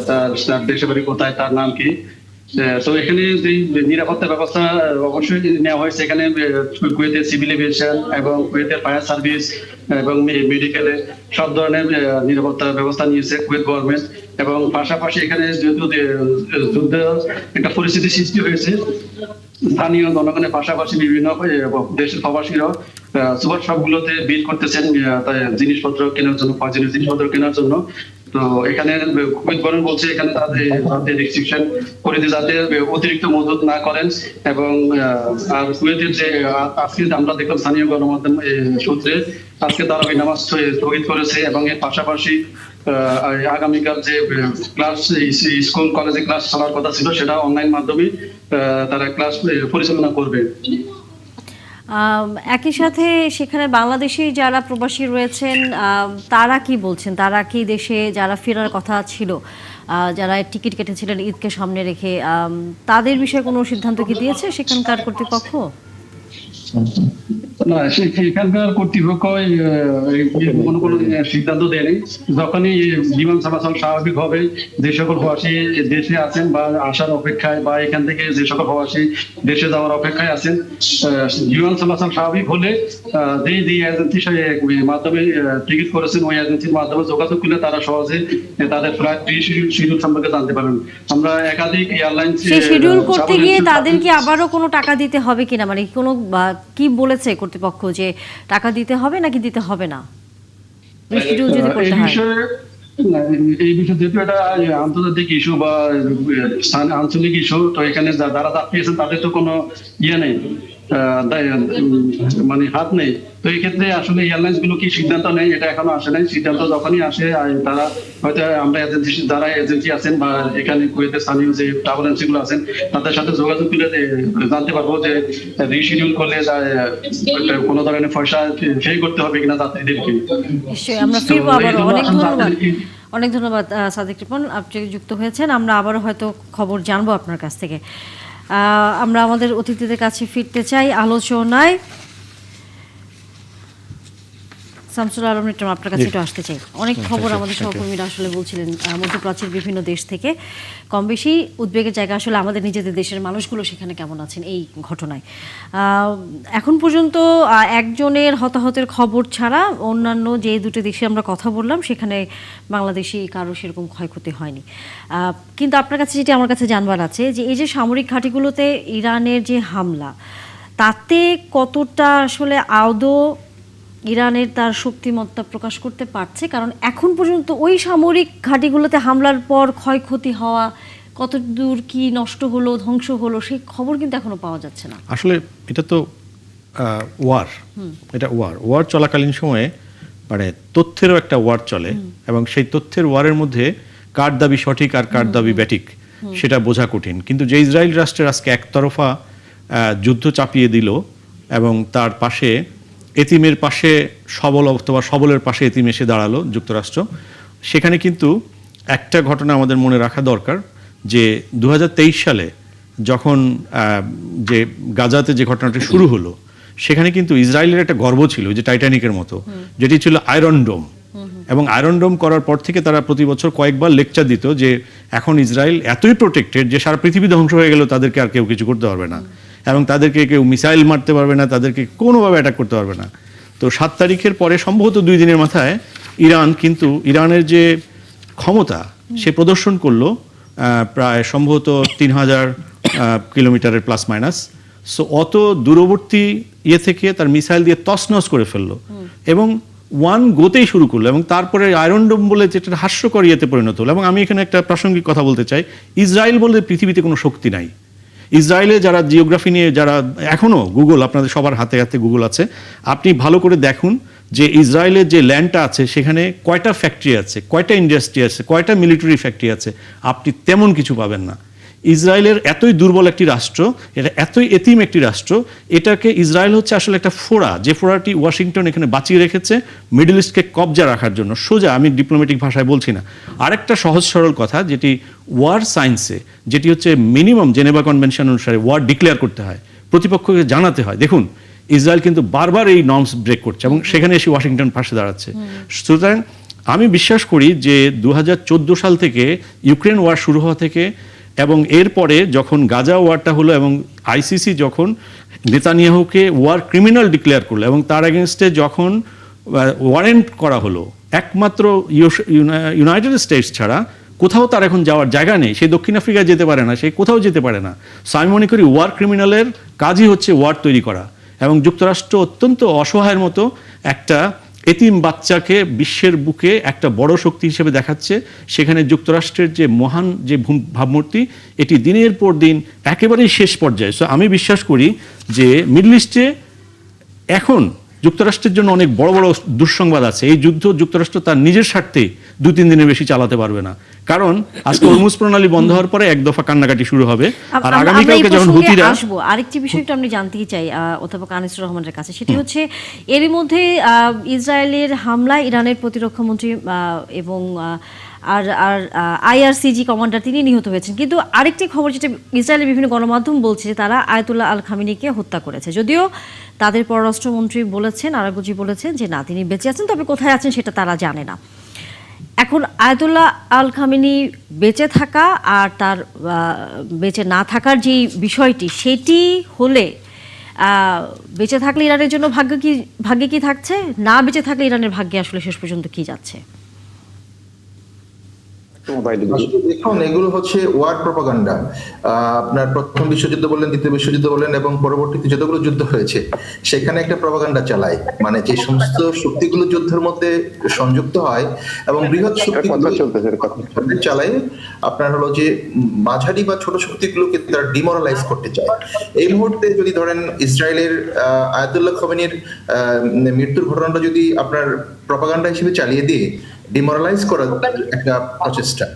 তার দেশের বাড়ি কোথায়, তার নাম কি। তো এখানে যে নিরাপত্তা ব্যবস্থা অবশ্যই নেওয়া হয়েছে। এখানে কুয়েতের সিভিল এভিয়েশন এবং কুয়েতের ফায়ার সার্ভিস এবং মেডিকেলে সব ধরনের নিরাপত্তা ব্যবস্থা নিয়েছে কুয়েত গভর্নমেন্ট। এবং পাশাপাশি এখানে যেহেতু যুদ্ধ একটা পরিস্থিতি সৃষ্টি হয়েছে, স্থানীয় জনগণের পাশাপাশি বিভিন্ন দেশের প্রবাসীরাও সুপার শপগুলোতে ভিড় করতেছেন জিনিসপত্র কেনার জন্য, প্রয়োজনীয় জিনিসপত্র কেনার জন্য। তো এখানে কুয়েত গভর্নমেন্ট বলছে এখানে তাদের রেস্ট্রিকশন করে দিয়ে যাতে অতিরিক্ত মজুত না করেন। এবং আর কুয়েতের যে আজকে আমরা দেখলাম স্থানীয় গণমাধ্যম সূত্রে আজকে তারা ওই নামাজ স্থগিত করেছে। এবং এর পাশাপাশি আগামীকাল যে ক্লাস স্কুল কলেজে ক্লাস চলার কথা ছিল সেটা অনলাইন মাধ্যমে তারা ক্লাস পরিচালনা করবে। একই সাথে সেখানে বাংলাদেশি যারা প্রবাসী রয়েছেন তারা কি বলছেন? তারা কি দেশে যারা ফেরার কথা ছিল, যারা টিকিট কেটেছিলেন ঈদকে সামনে রেখে, তাদের বিষয়ে কোনো সিদ্ধান্ত কি দিয়েছে সেখানকার কর্তৃপক্ষ? না, সেখানকার কর্তৃপক্ষ কোনো সিদ্ধান্ত দেয়নি। যখনই বিমান চলাচল স্বাভাবিক হবে, যে সকল প্রবাসী দেশে আছেন বা আসার অপেক্ষায় বা এখান থেকে যে সকল প্রবাসী দেশে যাওয়ার অপেক্ষায় আছেন, বিমান চলাচল স্বাভাবিক হলে যে এজেন্সির মাধ্যমে টিকিট করেছেন ওই এজেন্সির মাধ্যমে যোগাযোগ করলে তারা সহজে তাদের ফ্লাইট শিডিউল সম্পর্কে জানতে পারবেন। আমরা একাধিক এয়ারলাইন্স শিডিউল করতে গিয়ে তাদেরকে আবারও কোনো টাকা দিতে হবে কিনা, মানে কোনো কি বলেছে কর্তৃপক্ষ যে টাকা দিতে হবে নাকি দিতে হবে না রিশিডিউল যদি করতে হয়? এই বিষয়ে যেহেতু এটা আন্তর্জাতিক ইস্যু বা আঞ্চলিক ইস্যু, তো এখানে যারা যাত্রী আছেন তাদের তো কোনো ইয়ে নেই, মানে হাত নেই। তো এই ক্ষেত্রে আসলে এয়ারলাইন্স গুলো কি সিদ্ধান্ত নেই এটা এখনো আসে নাই। সিদ্ধান্ত যখনই আসে তারা হয়তো আমরা যারা এজেন্সি আছেন বা এখানে কুয়েতের স্থানীয় যে ট্রাভেল এজেন্সি গুলো আছেন তাদের সাথে যোগাযোগ করলে জানতে পারবো যে রিশিডিউল করলে কোনো ধরনের পয়সা পে করতে হবে কিনা যাত্রীদেরকে। নিশ্চয়ই আমরা ফিরবো আবারও। অনেক ধন্যবাদ সাদিক রিপন, আপনি যুক্ত হয়েছেন। আমরা আবারও হয়তো খবর জানবো আপনার কাছ থেকে। আমরা আমাদের অতিথিদের কাছে ফিরতে চাই আলোচনায়। শামসুল আলম নিটন, আপনার কাছে একটু আসতে চাই। অনেক খবর আমাদের সহকর্মীরা আসলে বলছিলেন মধ্যপ্রাচ্যের বিভিন্ন দেশ থেকে, কম বেশি উদ্বেগের জায়গা আসলে আমাদের নিজেদের দেশের মানুষগুলো সেখানে কেমন আছেন এই ঘটনায়। এখন পর্যন্ত একজনের হতাহতের খবর ছাড়া অন্যান্য যে দুটো দেশে আমরা কথা বললাম সেখানে বাংলাদেশি কারো সেরকম ক্ষয়ক্ষতি হয়নি। কিন্তু আপনার কাছে যেটি আমার কাছে জানবার আছে যে এই যে সামরিক ঘাঁটিগুলোতে ইরানের যে হামলা, তাতে কতটা আসলে আদৌ ইরানের তার শক্তিমত্তা প্রকাশ করতে পারছে? কারণ এখন পর্যন্ত ওই সামরিক ঘাঁটিগুলোতে হামলার পর ক্ষয়ক্ষতি হওয়া, কত দূর কি নষ্ট হলো, ধ্বংস হলো, সেই খবর কিন্তু এখনো পাওয়া যাচ্ছে না। আসলে এটা তো ওয়ার চলাকালীন সময়ে মানে তথ্যেরও একটা ওয়ার চলে, এবং সেই তথ্যের ওয়ারের মধ্যে কার দাবি সঠিক আর কার দাবি ব্যাটিক সেটা বোঝা কঠিন। কিন্তু যে ইসরায়েল রাষ্ট্রের আজকে একতরফা যুদ্ধ চাপিয়ে দিল এবং তার পাশে এতিমের পাশে সবল অথবা সবলের পাশে এতিম এসে দাঁড়ালো যুক্তরাষ্ট্র, সেখানে কিন্তু একটা ঘটনা আমাদের মনে রাখা দরকার যে 2023 সালে যখন যে গাজাতে যে ঘটনাটা শুরু হলো, সেখানে কিন্তু ইসরায়েলের একটা গর্ব ছিল যে টাইটানিকের মতো, যেটি ছিল আয়রন ডোম। এবং আয়রন ডোম করার পর থেকে তারা প্রতি বছর কয়েকবার লেকচার দিত যে এখন ইসরায়েল এতই প্রোটেক্টেড যে সারা পৃথিবী ধ্বংস হয়ে গেল তাদেরকে আর কেউ কিছু করতে পারবে না, এবং তাদেরকে কেউ মিসাইল মারতে পারবে না, তাদেরকে কোনোভাবে অ্যাটাক করতে পারবে না। তো 7 তারিখের পরে সম্ভবত 2 দিনের মাথায় ইরান কিন্তু ইরানের যে ক্ষমতা সে প্রদর্শন করলো প্রায় সম্ভবত 3000 কিলোমিটারের প্লাস মাইনাস। সো অত দূরবর্তী ইয়ে থেকে তার মিসাইল দিয়ে তছনছ করে ফেললো এবং ওয়ান গোতেই শুরু করলো, এবং তারপরে আয়রন ডোম বলে যেটা হাস্যকর ইয়েতে পরিণত হলো। এবং আমি এখানে একটা প্রাসঙ্গিক কথা বলতে চাই, ইসরায়েল বলে পৃথিবীতে কোনো শক্তি নাই। ইসরায়েলে যারা জিওগ্রাফি নিয়ে যারা এখনও গুগল, আপনাদের সবার হাতে হাতে গুগল আছে, আপনি ভালো করে দেখুন যে ইসরায়েলের যে ল্যান্ডটা আছে সেখানে কয়টা ফ্যাক্টরি আছে, কয়টা ইন্ডাস্ট্রি আছে, কয়টা মিলিটারি ফ্যাক্টরি আছে, আপনি তেমন কিছু পাবেন না। ইসরায়েলের এতই দুর্বল একটি রাষ্ট্র, এটা এতই এতিম একটি রাষ্ট্র, এটাকে ইসরায়েল হচ্ছে আসলে একটা ফোড়া, যে ফোড়াটি ওয়াশিংটন এখানে বাঁচিয়ে রেখেছে মিডল ইস্টকে কবজা রাখার জন্য। সোজা, আমি ডিপ্লোম্যাটিক ভাষায় বলছি না। আরেকটা সহজ সরল কথা, যেটি ওয়ার সায়েন্সে, যেটি হচ্ছে মিনিমাম জেনেভা কনভেনশন অনুসারে ওয়ার ডিক্লেয়ার করতে হয়, প্রতিপক্ষকে জানাতে হয়। দেখুন, ইসরায়েল কিন্তু বারবার এই নর্মস ব্রেক করছে এবং সেখানে এসে ওয়াশিংটন পাশে দাঁড়াচ্ছে। সুতরাং আমি বিশ্বাস করি যে 2014 সাল থেকে ইউক্রেন ওয়ার শুরু হওয়া থেকে এবং এরপরে যখন গাজা ওয়ারটা হলো এবং আইসিসি যখন নেতানিয়াহুকে ওয়ার ক্রিমিনাল ডিক্লেয়ার করলো এবং তার এগেনস্টে যখন ওয়ারেন্ট করা হলো, একমাত্র ইউনাইটেড স্টেটস ছাড়া কোথাও তার এখন যাওয়ার জায়গা নেই। সে দক্ষিণ আফ্রিকায় যেতে পারে না, সে কোথাও যেতে পারে না। সো আমি মনে করি ওয়ার ক্রিমিনালের কাজই হচ্ছে ওয়ার তৈরি করা, এবং যুক্তরাষ্ট্র অত্যন্ত অসহায়ের মতো একটা এতিম বাচ্চাকে বিশ্বের বুকে একটা বড় শক্তি হিসেবে দেখাচ্ছে। সেখানে যুক্তরাষ্ট্রের যে মহান যে ভাবমূর্তি, এটি দিনের পর দিন একেবারেই শেষ পর্যায়ে। সো আমি বিশ্বাস করি যে মিডল ইস্টে এখন যুক্তরাষ্ট্রের জন্য অনেক বড় বড় দুঃসংবাদ আছে। এই যুদ্ধ যুক্তরাষ্ট্র তার নিজের স্বার্থে 2-3 দিনের বেশি চালাতে পারবে না, কারণ আজকে হরমুজ প্রণালী বন্ধ হওয়ার পরে এক দফা কান্নাকাটি শুরু হবে। আর আগামীকালকে যখন হুতিরা আসবো, আরেকটি বিষয় একটু আমি জানতেই চাই অধ্যাপক আনিসুর রহমানের কাছে, সেটি হচ্ছে এরই মধ্যে ইসরায়েলের হামলায় ইরানের প্রতিরক্ষা মন্ত্রী এবং আর আইআরসিজি কমান্ডার তিনি নিহত হয়েছেন। কিন্তু আরেকটি খবর, যেটা ইসরায়েলের বিভিন্ন গণমাধ্যম বলছে যে তারা আয়াতুল্লাহ আল খামেনিকে হত্যা করেছে। যদিও তাদের পররাষ্ট্রমন্ত্রী বলেছেন, আরাগুজি বলেছেন যে না, তিনি বেঁচে আছেন, তবে কোথায় আছেন সেটা তারা জানে না। এখন আয়াতুল্লাহ আল খামেনি বেঁচে থাকা আর তার বেঁচে না থাকার যে বিষয়টি, সেটি হলে বেঁচে থাকলে ইরানের জন্য ভাগ্যে কি থাকছে, না বেঁচে থাকলে ইরানের ভাগ্যে আসলে শেষ পর্যন্ত কি যাচ্ছে? দেখুন, এগুলো হচ্ছে ওয়ার প্রপাগান্ডা। আপনার প্রথম বিশ্বযুদ্ধ বললেন, দ্বিতীয় বিশ্বযুদ্ধ বললেন, এবং পরবর্তীতে যতগুলো যুদ্ধ হয়েছে সেখানে একটা প্রপাগান্ডা চালায়, মানে যে সমস্ত শক্তিগুলো যুদ্ধের মধ্যে সংযুক্ত হয় এবং বৃহৎ শক্তিগুলো চালায়, আপনার হলো যে মাঝারি বা ছোট শক্তিগুলোকে তারা ডিমোরালাইজ করতে চায়। এই মুহূর্তে যদি ধরেন ইসরায়েলের আয়াতুল্লাহ খামেনির মৃত্যুর ঘটনাটা যদি আপনার প্রপাগান্ডা হিসেবে চালিয়ে দিয়ে ডিমোরালাইজ করার একটা প্রচেষ্টা,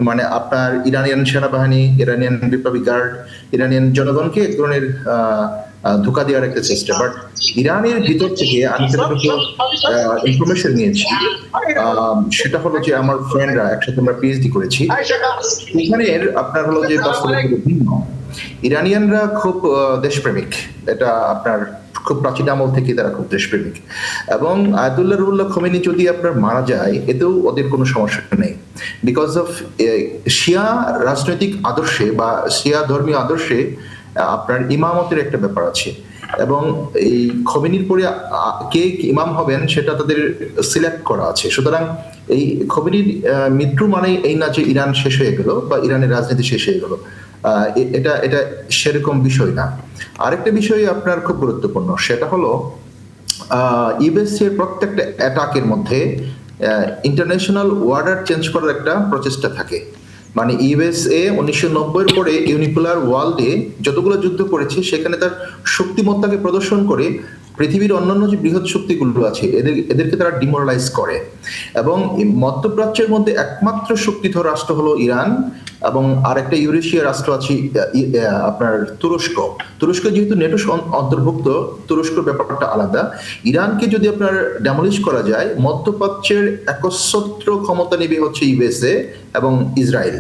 মানে আপনার ইরানিয়ান সেনাবাহিনী, ইরানিয়ান বিপ্লবী গার্ড, ইরানিয়ান জনগণকে এক ধরনের ধোঁকা দেওয়ার একটা চেষ্টা। বাট ইরানের ভিতর থেকে আমি ইনফরমেশন নিয়েছি, সেটা হলো যে আমার ফ্রেন্ডরা একসাথে আমরা পিএইচডি করেছি, এখানে আপনার হলো যে বাস্তবতা ভিন্ন। ইরানিয়ানরা খুব দেশপ্রেমিক, এটা আপনার খুব প্রাচীন আমল থেকে তারা খুব দেশপ্রেমিক, এবং আয়াতুল্লাহ রুহুল্লাহ খামেনি যদি আপনার মারা যায় এতেও ওদের কোনো সমস্যা নেই, বিকজ অফ শিয়া রাজনৈতিক আদর্শে বা শিয়া ধর্মীয় আদর্শে আপনার ইমামতের একটা ব্যাপার আছে, এবং এই খামেনির পরে কে ইমাম হবেন সেটা তাদের সিলেক্ট করা আছে। সুতরাং এই খামেনির মৃত্যু মানে এই না যে ইরান শেষ হয়ে গেল বা ইরানের রাজনীতি শেষ হয়ে গেল, এটা সেরকম বিষয় না। আরেকটা বিষয় আপনার খুব গুরুত্বপূর্ণ, সেটা হলো ইউএস এর প্রত্যেকটা অ্যাটাকের মধ্যে ইন্টারন্যাশনাল ওয়ার্ডার চেঞ্জ করার একটা প্রচেষ্টা থাকে। মানে ইউএসএ 1990-এর পরে ইউনিপোলার ওয়ার্ল্ডে যতগুলো যুদ্ধ করেছে সেখানে তার শক্তিমত্তাকে প্রদর্শন করে পৃথিবীর অন্যান্য যে বৃহৎ শক্তিগুলো আছে এদেরকে তারা ডিমোরালাইজ করে, এবং মধ্যপ্রাচ্যের মধ্যে একমাত্র শক্তিধর রাষ্ট্র হলো ইরান, এবং আরেকটা ইউরেশিয়া রাষ্ট্র আছে আপনার তুরস্ক যেহেতু নেটো অন্তর্ভুক্ত, তুরস্কের ব্যাপারটা আলাদা। ইরানকে যদি আপনার ডেমলিশ করা যায়, মধ্যপ্রাচ্যের একচ্ছত্র ক্ষমতা নেবে হচ্ছে ইউএসএ এবং ইসরায়েল।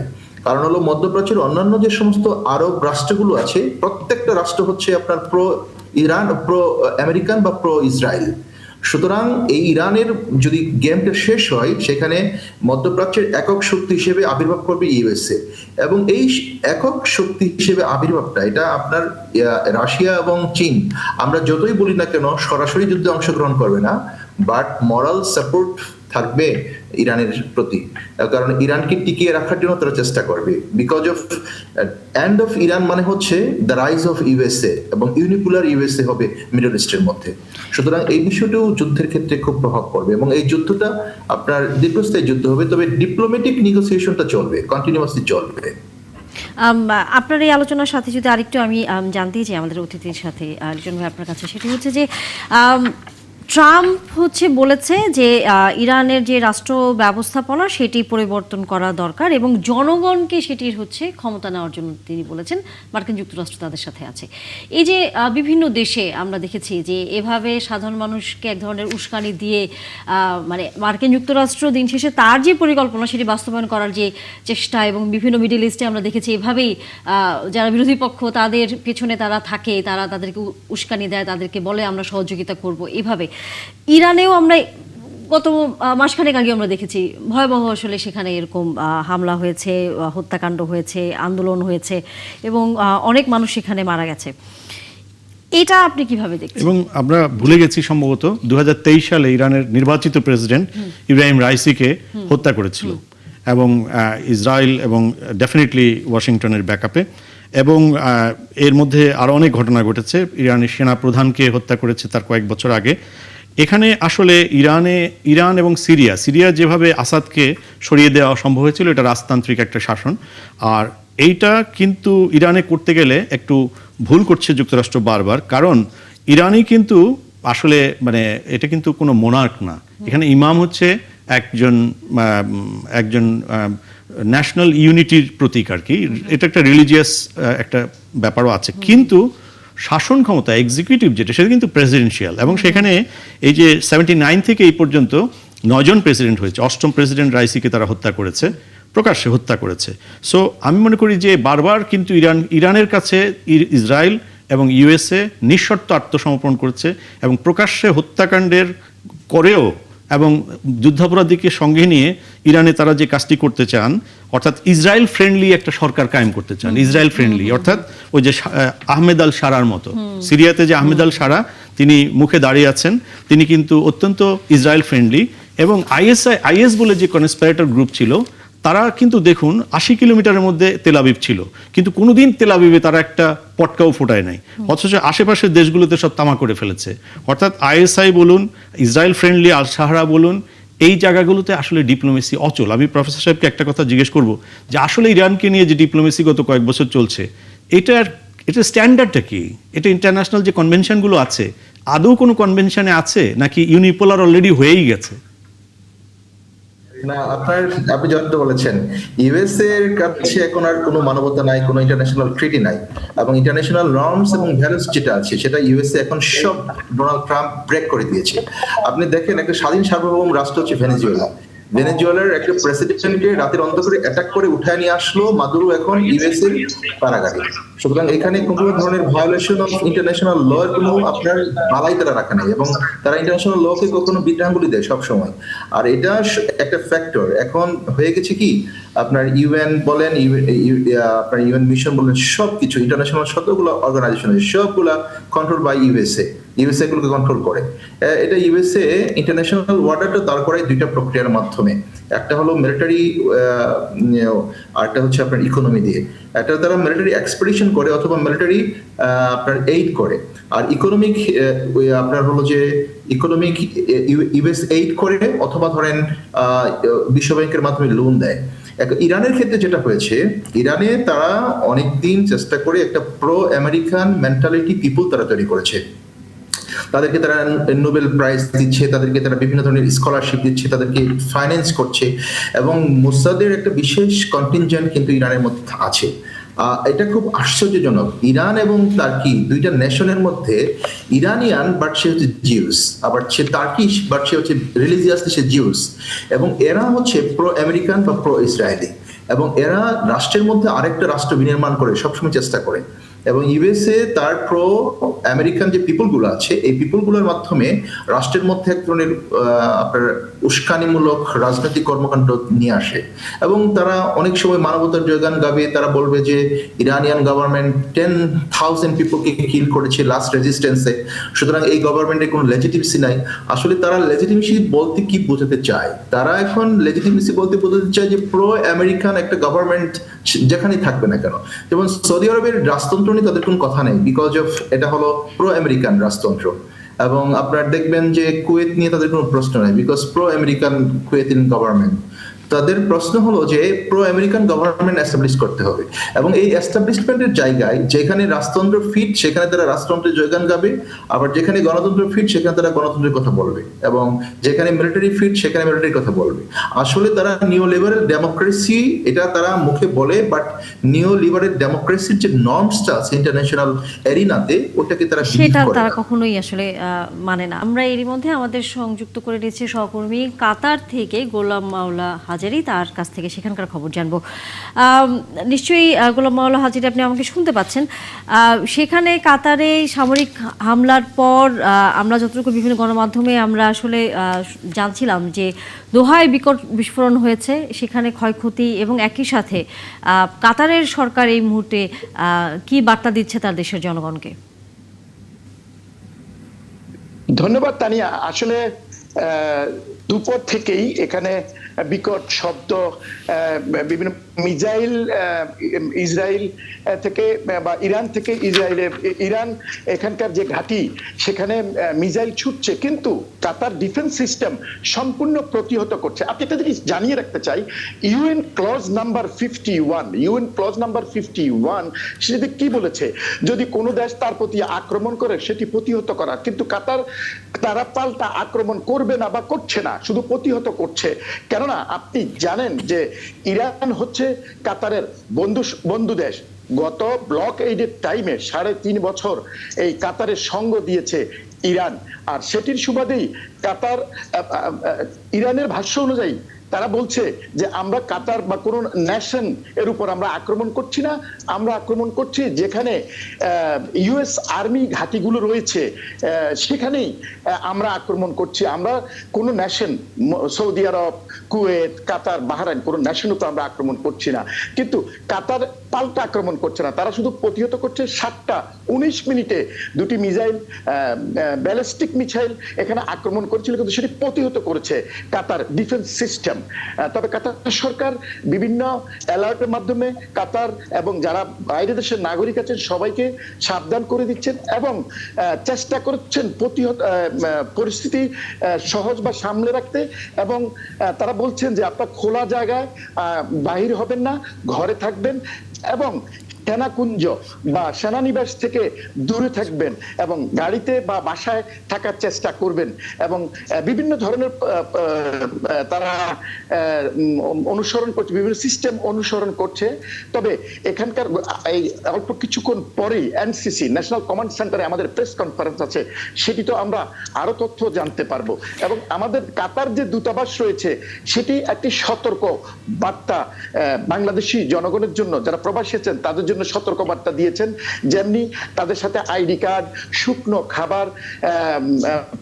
কারণ হলো মধ্যপ্রাচ্যের অন্যান্য যে সমস্ত আরব রাষ্ট্রগুলো আছে প্রত্যেকটা রাষ্ট্র হচ্ছে আপনার প্রো ইরান, প্রো আমেরিকান বা প্রো ইসরায়েল। সুতরাং এই ইরানের যদি গেমটা শেষ হয়, সেখানে মধ্যপ্রাচ্যের একক শক্তি হিসেবে আবির্ভাব করবে ইউএসএ, এবং এই একক শক্তি হিসেবে আবির্ভাবটা এটা আপনার রাশিয়া এবং চীন, আমরা যতই বলি না কেন সরাসরি যুদ্ধে অংশগ্রহণ করবে না, বাট মরাল সাপোর্ট থাকবে ইরানের প্রতি, কারণ ইরানকে টিকিয়ে রাখার জন্য তারা চেষ্টা করবে। Because of end of Iran মানে হচ্ছে দ্য রাইজ অফ ইউএসএ, এবং ইউনিপোলার ইউএসএ হবে মিডল ইস্টের মধ্যে। সুতরাং এই বিষয়টাও যুদ্ধের ক্ষেত্রে খুব প্রভাব পড়বে, এবং এই যুদ্ধটা আপনার দীর্ঘস্থায়ী যুদ্ধ হবে, তবে ডিপ্লোম্যাটিক নেগোসিয়েশনটা চলবে, কন্টিনিউয়াসলি চলবে। আপনার এই আলোচনার সাথে যদি আরেকটু আমি জানতেই চাই আমাদের অতিথির সাথে, লিটন ভাই আপনার কাছে, সেটি হচ্ছে যে ট্রাম্প বলেছে যে ইরানের যে রাষ্ট্র ব্যবস্থাপনা সেটি পরিবর্তন করা দরকার এবং জনগণকে সেটির ক্ষমতা নেওয়ার জন্য তিনি বলেছেন মার্কিন যুক্তরাষ্ট্র তাদের সাথে আছে। এই যে বিভিন্ন দেশে আমরা দেখেছি যে এভাবে সাধারণ মানুষকে এক ধরনের উস্কানি দিয়ে মানে মার্কিন যুক্তরাষ্ট্র দিন শেষে তার যে পরিকল্পনা সেটি বাস্তবায়ন করার যে চেষ্টা, এবং বিভিন্ন মিডল ইস্টে আমরা দেখেছি এভাবেই যারা বিরোধী পক্ষ তাদের পেছনে তারা থাকে, তারা তাদেরকে উস্কানি দেয়, তাদেরকে বলে আমরা সহযোগিতা করব। এভাবে ইরানেও আমরা গত মাসখানেক আগে আমরা দেখেছি ভয়াবহ সেখানে এরকম হামলা হয়েছে, হত্যাকাণ্ড হয়েছে, আন্দোলন হয়েছে এবং অনেক মানুষ সেখানে মারা গেছে। এটা আপনি কিভাবে দেখছেন? এবং আমরা ভুলে গেছি সম্ভবত 2023 সালে ইরানের নির্বাচিত প্রেসিডেন্ট ইব্রাহিম রাইসিকে হত্যা করেছিল, এবং ইসরায়েল এবং ডেফিনেটলি ওয়াশিংটনের ব্যাকআপে, এবং এর মধ্যে আরও অনেক ঘটনা ঘটেছে। ইরানের সেনা প্রধানকে হত্যা করেছে তার কয়েক বছর আগে। এখানে আসলে ইরান এবং সিরিয়া যেভাবে আসাদকে সরিয়ে দেওয়া সম্ভব হয়েছিল, এটা রাজতান্ত্রিক একটা শাসন। আর এইটা কিন্তু ইরানে করতে গেলে একটু ভুল করছে যুক্তরাষ্ট্র বারবার, কারণ ইরানই কিন্তু আসলে মানে এটা কিন্তু কোনো মোনার্ক না। এখানে ইমাম একজন ন্যাশনাল ইউনিটির প্রতীক আর কি। এটা একটা রিলিজিয়াস একটা ব্যাপারও আছে, কিন্তু শাসন ক্ষমতা এক্সিকিউটিভ যেটা সেটা কিন্তু প্রেসিডেন্সিয়াল, এবং সেখানে এই যে 79 থেকে এই পর্যন্ত 9 জন প্রেসিডেন্ট হয়েছে। 8ম প্রেসিডেন্ট রাইসিকে তারা হত্যা করেছে, প্রকাশ্যে হত্যা করেছে। সো আমি মনে করি যে বারবার কিন্তু ইরানের কাছে ইসরায়েল এবং ইউএসএ নিঃশর্ত আত্মসমর্পণ করেছে, এবং প্রকাশ্যে হত্যাকাণ্ডের করেও এবং যুদ্ধাপরাধীকে সঙ্গে নিয়ে ইরানে তারা যে কাজটি করতে চান, অর্থাৎ ইসরায়েল ফ্রেন্ডলি একটা সরকার কায়েম করতে চান। ইসরায়েল ফ্রেন্ডলি অর্থাৎ ওই যে আহমেদ আল শারার মতো, সিরিয়াতে যে আহমেদ আল শারা তিনি মুখে দাঁড়িয়ে আছেন, তিনি কিন্তু অত্যন্ত ইসরায়েল ফ্রেন্ডলি। এবং আইএস বলে যে কনস্পিরেটর গ্রুপ ছিল, তারা কিন্তু দেখুন 80 কিলোমিটারের মধ্যে তেল আবিব ছিল, কিন্তু কোনোদিন তেল আবিবে তারা একটা পটকাও ফোটায় নাই, অথচ আশেপাশের দেশগুলোতে সব তামা করে ফেলেছে। অর্থাৎ আইএসআই বলুন, ইসরায়েল ফ্রেন্ডলি আল শাহরা বলুন, এই জায়গাগুলোতে আসলে ডিপ্লোমেসি অচল। আমি প্রফেসর সাহেবকে একটা কথা জিজ্ঞেস করব যে আসলে ইরানকে নিয়ে যে ডিপ্লোমেসি গত কয়েক বছর চলছে, এটার স্ট্যান্ডার্ডটা কি? এটা ইন্টারন্যাশনাল যে কনভেনশনগুলো আছে, আদৌ কোনো কনভেনশনে আছে নাকি ইউনিপোলার অলরেডি হয়েই গেছে? না, আপনি যতটা বলেছেন, ইউএসএ এর কাছে এখন আর কোনো মানবতা নাই, কোনো ইন্টারন্যাশনাল ট্রিটি নাই, এবং ইন্টারন্যাশনাল নর্মস এবং ভ্যালুস যেটা আছে সেটা ইউএসএ এখন সব ডোনাল্ড ট্রাম্প ব্রেক করে দিয়েছে। আপনি দেখেন, একটা স্বাধীন সার্বভৌম রাষ্ট্র হচ্ছে ভেনেজুয়েলার একটা প্রেসিডেন্টকে রাতের অন্ধকারে অ্যাটাক করে উঠায় নিয়ে আসলো মাদুরো, এখন ইউএসএ কারাগারে। সুতরাং এখানে কোনো ধরনের ভায়োলেশন অফ ইন্টারন্যাশনাল ল এর কোনো আপনার বালাই তারা রাখা নাই, এবং তারা ইন্টারন্যাশনাল ল কে কখনো বিভ্রাঙ্গুলি দেয় সব সময়। আর এটা একটা ফ্যাক্টর এখন হয়ে গেছে কি, আপনার ইউএন বলেন, আপনার ইউএন মিশন বলেন, সবকিছু ইন্টারন্যাশনাল যতগুলো অর্গানাইজেশন আছে সবগুলা কন্ট্রোল বাই ইউএসএ গুলোকে কন্ট্রোল করে। এটা ইউএসএ ইন্টারন্যাশনাল ওয়ার্ডারটা দাঁড় করায় দুইটা প্রক্রিয়ার মাধ্যমে। একটা হলো মিলিটারি, আর একটা হচ্ছে আপনার ইকোনমি দিয়ে। একটা তারা মিলিটারি এক্সপেডিশন করে অথবা মিলিটারি আপনার এইড করে, আর ইকোনমিক আপনার হলো যে ইকোনমিক ইউএস এইড করে, অথবা ধরেন বিশ্ব ব্যাংকের মাধ্যমে লোন দেয়। ইরানের ক্ষেত্রে যেটা হয়েছে, ইরানে তারা অনেকদিন চেষ্টা করে একটা প্রো আমেরিকান মেন্টালিটি পিপল তারা তৈরি করেছে। তাদেরকে তারা নোবেল প্রাইজ দিচ্ছে, তাদেরকে তারা বিভিন্ন ধরনের স্কলারশিপ দিচ্ছে, তাদেরকে ফাইন্যান্স করছে, এবং মোসাদের একটা বিশেষ কন্টিনজেন্ট কিন্তু ইরানের মধ্যে আছে। এটা খুব আশ্চর্যজনক। ইরান এবং তার্কি দুইটা নেশনের মধ্যে, ইরানিয়ান বাট সে হচ্ছে জিউস, আবার সে তার্কিশ বাট সে হচ্ছে রিলিজিয়াসলি সে জিউস, এবং এরা হচ্ছে প্রো আমেরিকান বা প্রো ইসরায়েলি, এবং এরা রাষ্ট্রের মধ্যে আরেকটা রাষ্ট্র বিনির্মাণ করে সবসময় চেষ্টা করে। এবং ইউএসএ তার প্রো আমেরিকান যে পিপলগুলো আছে, এই পিপলগুলোর মাধ্যমে রাষ্ট্রের মধ্যে এক ধরনের আপনার উস্কানিমূলক রাজনৈতিক কর্মকাণ্ড নিয়ে আসে, এবং তারা অনেক সময় মানবতার জয়গান গাবে। তারা বলবে যে ইরানিয়ান গভর্নমেন্ট 10,000 পিপলকে কিল করেছে লাস্ট রেজিস্ট্যান্সে, সুতরাং এই গভর্নমেন্টের কোনো লেজিটিমেসি নাই। আসলে তারা লেজিটিমেসি বলতে কি বোঝাতে চায়? তারা এখন লেজিটিমেসি বলতে বোঝাতে চায় যে প্রো আমেরিকান একটা গভর্নমেন্ট যেখানেই থাকবে না কেন। যেমন সৌদি আরবের রাজতন্ত্র নিয়ে তাদের কোনো কথা নেই, বিকজ অফ এটা হলো প্রো আমেরিকান রাজতন্ত্র। এবং আপনার দেখবেন যে কুয়েত নিয়ে তাদের কোনো প্রশ্ন নেই, বিকজ প্রো আমেরিকান কুয়েতিন গভর্নমেন্ট। তাদের প্রশ্ন হলো যে প্রো আমেরিকান গভর্নমেন্ট এস্টাবলিশ করতে হবে, এবং এই এস্টাবলিশমেন্টের জায়গায় যেখানে রাজতন্ত্র ফিট সেখানে তারা রাজতন্ত্রের জয়গান গাবে, আবার যেখানে গণতন্ত্র ফিট সেখানে তারা গণতন্ত্রের কথা বলবে, এবং যেখানে মিলিটারি ফিট সেখানে মিলিটারির কথা বলবে। আসলে তারা নিও লিবারেল ডেমোক্রেসি এটা তারা মুখে বলে, বাট নিও লিবারেল ডেমোক্রেসির যে নর্মসটা আছে ইন্টারন্যাশনাল এরিনাতে ওটাকে তারা believe সেটা করে তারা না। কখনোই আসলে মানে না। আমরা এরই মধ্যে আমাদের সংযুক্ত করে নিয়েছি সহকর্মী কাতার থেকে গোলাম মাওলা হাজারি, তার কাছ থেকে সেখানকার খবর জানবো। নিশ্চয়ই গোলাম মাওলা হাজারি, আপনি আমাকে শুনতে পাচ্ছেন? সেখানে কাতারে সামরিক হামলার পর আমরা যতটুকু বিভিন্ন গণমাধ্যমে আমরা আসলে জানছিলাম যে দোহায় বিকট বিস্ফোরণ হয়েছে, সেখানে ক্ষয়ক্ষতি, এবং একই সাথে কাতারের সরকার এই মুহূর্তে কি বার্তা দিচ্ছে তার দেশের জনগণকে? ধন্যবাদ তানিয়া। আসলে দুপুর থেকেই এখানে বিকট শব্দ, বিভিন্ন মিসাইল ইসরায়েল থেকে বা ইরান থেকে ইরান এখানকার যে ঘাঁটি সেখানে মিসাইল ছুটছে, কিন্তু কাতার ডিফেন্স সিস্টেম সম্পূর্ণ প্রতিহত করছে। আপনি একটা জিনিস জানিয়ে রাখতে চাই, ইউএন ক্লজ নাম্বার 51 সেটি কি বলেছে, যদি কোনো দেশ তার প্রতি আক্রমণ করে সেটি প্রতিহত করা, কিন্তু কাতার তারা পাল্টা আক্রমণ করবে না বা করছে না, শুধু প্রতিহত করছে। কেননা আপনি জানেন যে ইরান হচ্ছে কাতারের বন্ধু দেশ। গত ব্লক এইডের টাইমে 3.5 বছর এই কাতারের সঙ্গ দিয়েছে ইরান, আর সেটির সুবাদেই কাতার ইরানের ভাষ্য অনুযায়ী তারা বলছে যে আমরা কাতার বা কোন ন্যাশন এর উপর আমরা আক্রমণ করছি না, আমরা আক্রমণ করছি যেখানে ইউএস আর্মি ঘাঁটিগুলো রয়েছে সেখানেই আমরা আক্রমণ করছি। আমরা কোন ন্যাশন, সৌদি আরব, কুয়েত, কাতার, বাহরাইন, কোন ন্যাশন উপর আমরা আক্রমণ করছি না। কিন্তু কাতার পাল্টা আক্রমণ করছে না, তারা শুধু প্রতিহত করছে। 7:19 দুটি মিসাইল, ব্যালিস্টিক মিসাইল এখানে আক্রমণ করেছিল, কিন্তু সেটি প্রতিহত করেছে কাতার ডিফেন্স সিস্টেম। তবে কাতার সরকার বিভিন্ন অ্যালার্টের মাধ্যমে কাতার এবং যারা বাইরে দেশের নাগরিক আছেন সবাইকে সাবধান করে দিচ্ছেন এবং চেষ্টা করছেন প্রতিহত পরিস্থিতি সহজ বা সামলে রাখতে, এবং তারা বলছেন যে আপনারা খোলা জায়গায় বাহির হবেন না, ঘরে থাকবেন এবং সেনাকুঞ্জ বা সেনানিবাস থেকে দূরে থাকবেন এবং গাড়িতে বা বাসায় থাকার চেষ্টা করবেন, এবং বিভিন্ন ধরনের তারা অনুসরণ করছে, বিভিন্ন সিস্টেম অনুসরণ করছে। তবে এখানকার এই অল্প কিছুক্ষণ পরেই এনসিসি ন্যাশনাল কমান্ড সেন্টারে আমাদের প্রেস কনফারেন্স আছে, সেটি তো আমরা আরো তথ্য জানতে পারবো। এবং আমাদের কাতার যে দূতাবাস রয়েছে সেটি একটি সতর্ক বার্তা বাংলাদেশি জনগণের জন্য, যারা প্রবাসী আছেন তাদের জন্য সতর্ক বার্তা দিয়েছেন। যেমনি তাদের সাথে আইডি কার্ড, শুকনো খাবার,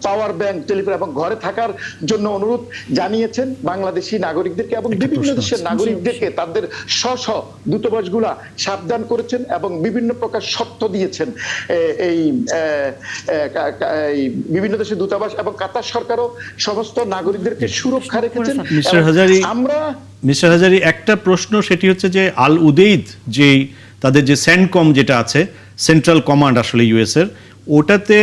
পাওয়ার ব্যাংক, টেলিফোন এবং ঘরে থাকার জন্য অনুরোধ জানিয়েছেন বাংলাদেশি নাগরিকদেরকে, এবং বিভিন্ন দেশের নাগরিকদেরকে তাদের স্ব দূতাবাসগুলা সাবধান করেছেন এবং বিভিন্ন প্রকার শর্ত দিয়েছেন। এই বিভিন্ন দেশের দূতাবাস এবং কাতার সরকারও সমস্ত নাগরিকদেরকে সুরক্ষা রেখেছেন। মিস্টার হাজারি, একটা প্রশ্ন, সেটি হচ্ছে যে আল উদেইদ যে তাদের যে সেন্টকম যেটা আছে, সেন্ট্রাল কমান্ড আসলে ইউএস এর, ওটাতে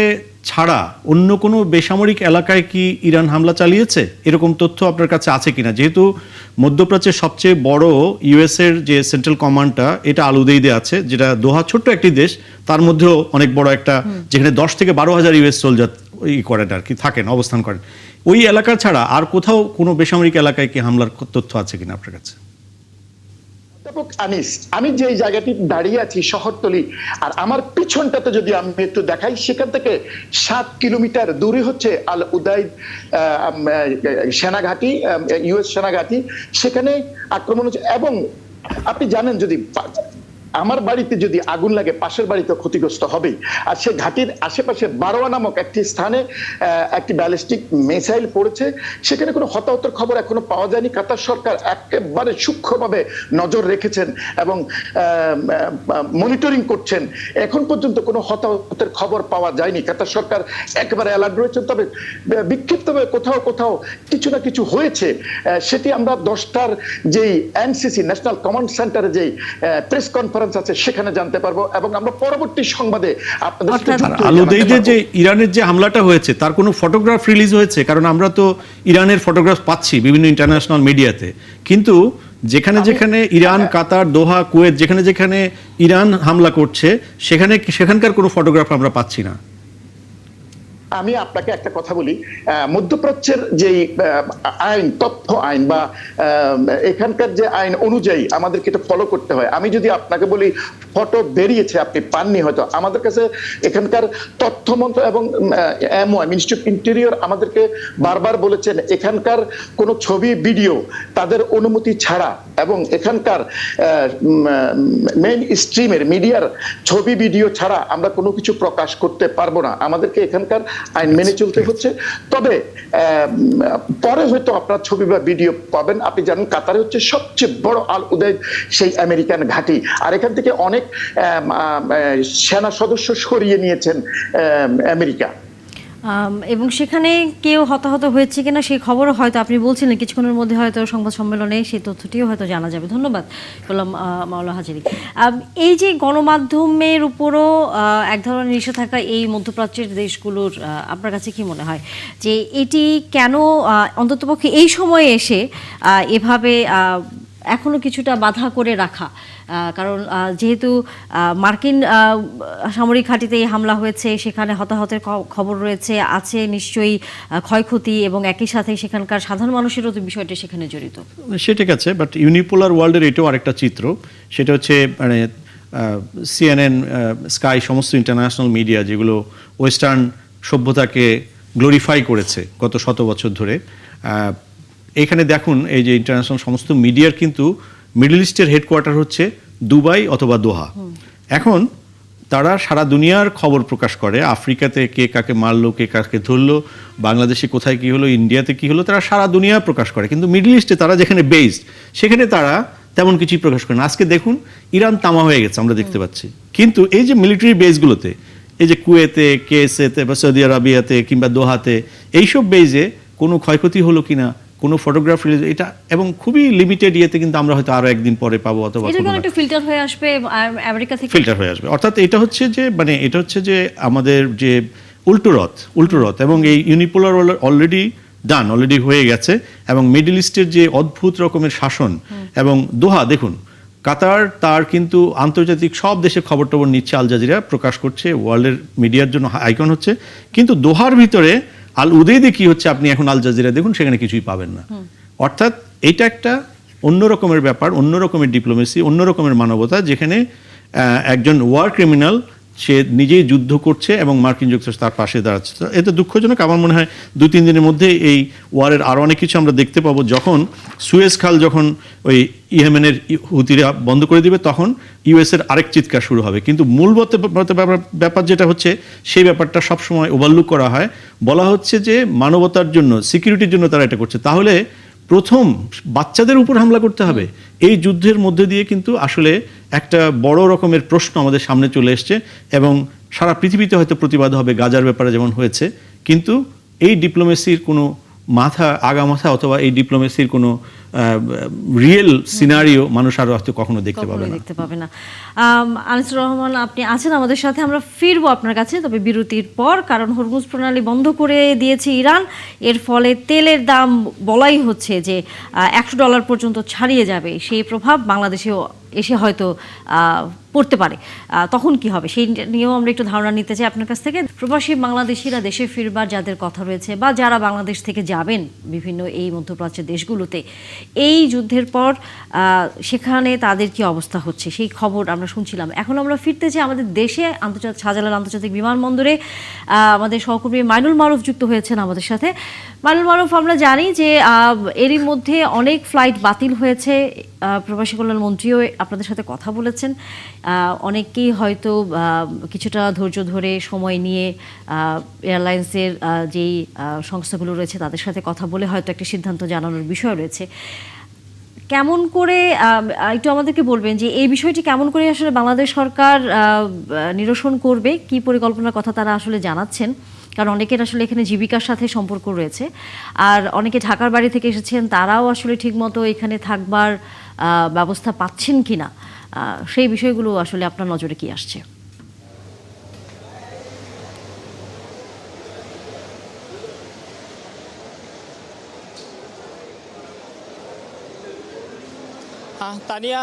ছাড়া অন্য কোনো বেসামরিক এলাকায় কি ইরান হামলা চালিয়েছে? এরকম তথ্য আপনার কাছে আছে কিনা? যেহেতু মধ্যপ্রাচ্যের সবচেয়ে বড় ইউএস এর যে সেন্ট্রাল কমান্ডটা এটা আল উদেইদে আছে, যেটা দোহা ছোট্ট একটি দেশ, তার মধ্যেও অনেক বড় একটা, যেখানে 10 থেকে 12,000 ইউএস সোলজার করেন আর কি, থাকেন, অবস্থান করেন। ওই এলাকা ছাড়া আর কোথাও কোনো বেসামরিক এলাকায় কি হামলার তথ্য আছে কিনা আপনার কাছে? আনিস, আমি যে জায়গাটি দাঁড়িয়ে আছি শহরতলি, আর আমার পিছনটাতে যদি আমি একটু দেখাই, সেখান থেকে 7 কিলোমিটার দূরে হচ্ছে আল উদাইদ সেনাঘাঁটি, ইউএস সেনাঘাঁটি। সেখানে আক্রমণ হচ্ছে, এবং আপনি জানেন যদি আমার বাড়িতে যদি আগুন লাগে পাশের বাড়িতে ক্ষতিগ্রস্ত হবে। আর সে ঘাটির আশেপাশে বারোয়া নামক একটি স্থানে একটি ব্যালিস্টিক মিসাইল পড়েছে, সেখানে কোনো হতাহতের খবর এখনো পাওয়া যায়নি। কাতার সরকার একেবারে সূক্ষ্মভাবে নজর রেখেছেন এবং মনিটরিং করছেন। এখন পর্যন্ত কোনো হতাহতের খবর পাওয়া যায়নি। কাতার সরকার একেবারে অ্যালার্ট রয়েছেন। তবে বিক্ষিপ্তভাবে কোথাও কোথাও কিছু না কিছু হয়েছে, সেটি আমরা 10টার যেই এনসিসি ন্যাশনাল কমান্ড সেন্টারে যেই প্রেস কনফারেন্স কনফারেন্স আছে সেখানে জানতে পারবো, এবং আমরা পরবর্তী সংবাদে আপনাদের সাথে অর্থাৎ যুক্ত আর হয়ে আল জানাতে উদেইদে পারবো। যে ইরানের যে হামলাটা হয়েছে তার কোনো ফটোগ্রাফ রিলিজ হয়েছে? কারণ আমরা তো ইরানের ফটোগ্রাফ পাচ্ছি বিভিন্ন ইন্টারন্যাশনাল মিডিয়াতে, কিন্তু যেখানে যেখানে ইরান, কাতার, দোহা, কুয়েত, যেখানে যেখানে ইরান হামলা করছে সেখানকার কোনো ফটোগ্রাফ আমরা পাচ্ছি না। আমি আপনাকে একটা কথা বলি, মধ্যপ্রাচ্যের যে আইন, তথ্য আইন বা এখানকার যে আইন অনুযায়ী আমাদেরকে এটা ফলো করতে হয়। আমি যদি আপনাকে বলি ফটো বেরিয়েছে, আপনি পাননি হয়তো, আমাদের কাছে এখানকার তথ্য মন্ত্রক এবং এমওআই, মিনিস্ট্রি অফ ইন্টেরিয়র আমাদেরকে বারবার বলেছেন এখানকার কোনো ছবি ভিডিও তাদের অনুমতি ছাড়া এবং এখানকার মেইন স্ট্রিমের মিডিয়ার ছবি ভিডিও ছাড়া আমরা কোনো কিছু প্রকাশ করতে পারবো না। আমাদেরকে এখানকার আইন মেনে চলতে হচ্ছে। তবে পরে হয়তো আপনার ছবি বা ভিডিও পাবেন। আপনি জানেন কাতারে হচ্ছে সবচেয়ে বড় আল উদেইদ সেই আমেরিকান ঘাঁটি, আর এখান থেকে অনেক সেনা সদস্য সরিয়ে নিয়েছেন আমেরিকা। এবং সেখানে কেউ হতাহত হয়েছে কিনা সেই খবরও হয়তো আপনি বলছিলেন কিছুক্ষণের মধ্যে হয়তো সংবাদ সম্মেলনে সেই তথ্যটিও হয়তো জানা যাবে। ধন্যবাদ গোলাম মাওলা হাজারী। এই যে গণমাধ্যমের উপরও এক ধরনের নিষেধাজ্ঞা এই মধ্যপ্রাচ্যের দেশগুলোর, আপনার কাছে কি মনে হয় যে এটি কেন অন্ততপক্ষে এই সময়ে এসে এভাবে এখনো কিছুটা বাধা করে রাখা? কারণ যেহেতু মার্কিন সামরিক ঘাঁটিতে এই হামলা হয়েছে, সেখানে হতাহতের খবর রয়েছে, আছে নিশ্চয়ই ক্ষয়ক্ষতি, এবং একই সাথে সেখানকার সাধারণ মানুষেরও তো বিষয়টি সেখানে জড়িত। সে ঠিক আছে, বাট ইউনিপোলার ওয়ার্ল্ডের এটাও আরেকটা চিত্র। সেটা হচ্ছে মানে সিএনএন, স্কাই, সমস্ত ইন্টারন্যাশনাল মিডিয়া যেগুলো ওয়েস্টার্ন সভ্যতাকে গ্লোরিফাই করেছে গত 100 বছর ধরে, এখানে দেখুন এই যে ইন্টারন্যাশনাল সমস্ত মিডিয়ার কিন্তু মিডল ইস্টের হেডকোয়ার্টার হচ্ছে দুবাই অথবা দোহা। এখন তারা সারা দুনিয়ার খবর প্রকাশ করে, আফ্রিকাতে কে কাকে মারলো, কে কাকে ধরলো, বাংলাদেশে কোথায় কি হলো, ইন্ডিয়াতে কি হলো, তারা সারা দুনিয়া প্রকাশ করে। কিন্তু মিডল ইস্টে তারা যেখানে বেসড সেখানে তারা তেমন কিছুই প্রকাশ করে না। আজকে দেখুন ইরান তামা হয়ে গেছে, আমরা দেখতে পাচ্ছি। কিন্তু এই যে মিলিটারি বেসগুলোতে, এই যে কুয়েতে, কেএসএতে বা সৌদি আরবিয়াতে কিংবা দোহাতে, এইসব বেসে কোনো ক্ষয়ক্ষতি হলো কিনা, কোনো ফটোগ্রাফ রিলিজ, এটা এবং খুবই লিমিটেড ইয়েতে কিন্তু আমরা হয়তো আরো একদিন পরে পাবো, অথবা একটা ফিল্টার হয়ে আসবে আমেরিকা থেকে, ফিল্টার হয়ে আসবে। অর্থাৎ এটা হচ্ছে যে মানে এটা হচ্ছে যে আমাদের যে উল্টো রথ এবং এই ইউনিপোলার অলরেডি হয়ে গেছে, এবং মিডল ইস্টের যে অদ্ভুত রকমের শাসন, এবং দোহা দেখুন কাতার তার কিন্তু আন্তর্জাতিক সব দেশে খবর টবর নিচ্ছে, আল জাজিরা প্রকাশ করছে, ওয়ার্ল্ডের মিডিয়ার জন্য আইকন হচ্ছে, কিন্তু দোহার ভিতরে আল উদেইদে কি হচ্ছে আপনি এখন আল জাজিরা দেখুন, সেখানে কিছুই পাবেন না। অর্থাৎ এটা একটা অন্য রকমের ব্যাপার, অন্য রকমের ডিপ্লোমেসি, অন্য রকমের মানবতা, যেখানে একজন ওয়ার ক্রিমিনাল সে নিজেই যুদ্ধ করছে এবং মার্কিন যুক্তরাষ্ট্র তার পাশে দাঁড়াচ্ছে। এটা দুঃখজনক। আমার মনে হয় 2-3 দিনের মধ্যে এই ওয়ারের আরও অনেক কিছু আমরা দেখতে পাবো। যখন সুয়েজ খাল যখন ওই ইয়েমেনের হুতিরা বন্ধ করে দিবে, তখন ইউএসের আরেক চিৎকার শুরু হবে। কিন্তু মূল ব্যাপার যেটা হচ্ছে, সেই ব্যাপারটা সবসময় ওভারলুক করা হয়। বলা হচ্ছে যে মানবতার জন্য, সিকিউরিটির জন্য তারা এটা করছে। তাহলে প্রথম বাচ্চাদের উপর হামলা করতে হবে? এই যুদ্ধের মধ্যে দিয়ে কিন্তু আসলে একটা বড় রকমের প্রশ্ন আমাদের সামনে চলে এসছে, এবং সারা পৃথিবীতে হয়তো প্রতিবাদ হবে গাজার ব্যাপারে যেমন হয়েছে। কিন্তু এই ডিপ্লোমেসির কোনো আগামাথা অথবা এই ডিপ্লোমেসির কোনো রিয়েল সিনারিও মানুষ আর হয়তো কখনো দেখতে পাবে না। আনিসুর রহমান, আপনি আছেন আমাদের সাথে, আমরা ফিরবো আপনার কাছে, তবে বিরতির পর। কারণ হরমুজ প্রণালী বন্ধ করে দিয়েছে ইরান, এর ফলে তেলের দাম বলাই হচ্ছে যে $100 পর্যন্ত ছাড়িয়ে যাবে। সেই প্রভাব বাংলাদেশেও এসে হয়তো পড়তে পারে। তখন কি হবে সেই নিয়েও আমরা একটু ধারণা নিতে চাই আপনার কাছ থেকে। প্রবাসী বাংলাদেশিরা দেশে ফিরবার যাদের কথা রয়েছে, বা যারা বাংলাদেশ থেকে যাবেন বিভিন্ন এই মধ্যপ্রাচ্যের দেশগুলোতে, এই যুদ্ধের পর সেখানে তাদের কি অবস্থা হচ্ছে সেই খবর আমরা শুনছিলাম। এখন আমরা ফিরতে চাই আমাদের দেশে, শাহজালাল আন্তর্জাতিক বিমানবন্দরে আমাদের সহকর্মী মাইনুল মারুফ যুক্ত হয়েছেন আমাদের সাথে। মাইনুল মারুফ, আমরা জানি যে এরই মধ্যে অনেক ফ্লাইট বাতিল হয়েছে, প্রবাসী কল্যাণ মন্ত্রীও আপনাদের সাথে কথা বলেছেন। অনেকেই হয়তো কিছুটা ধৈর্য ধরে সময় নিয়ে এয়ারলাইন্সের যেই সংস্থাগুলো রয়েছে তাদের সাথে কথা বলে হয়তো একটা সিদ্ধান্ত জানানোর বিষয় রয়েছে। কেমন করে একটু আমাদেরকে বলবেন যে এই বিষয়টি কেমন করে আসলে বাংলাদেশ সরকার নিরসন করবে, কি পরিকল্পনার কথা তারা আসলে জানাচ্ছেন? কারণ অনেকের আসলে এখানে জীবিকার সাথে সম্পর্ক রয়েছে, আর অনেকে ঢাকার বাড়ি থেকে এসেছেন, তারাও আসলে ঠিকমতো এখানে থাকবার ব্যবস্থা পাচ্ছেন কিনা সেই বিষয়গুলো আসলে আপনার নজরে কি আসছে? তানিয়া,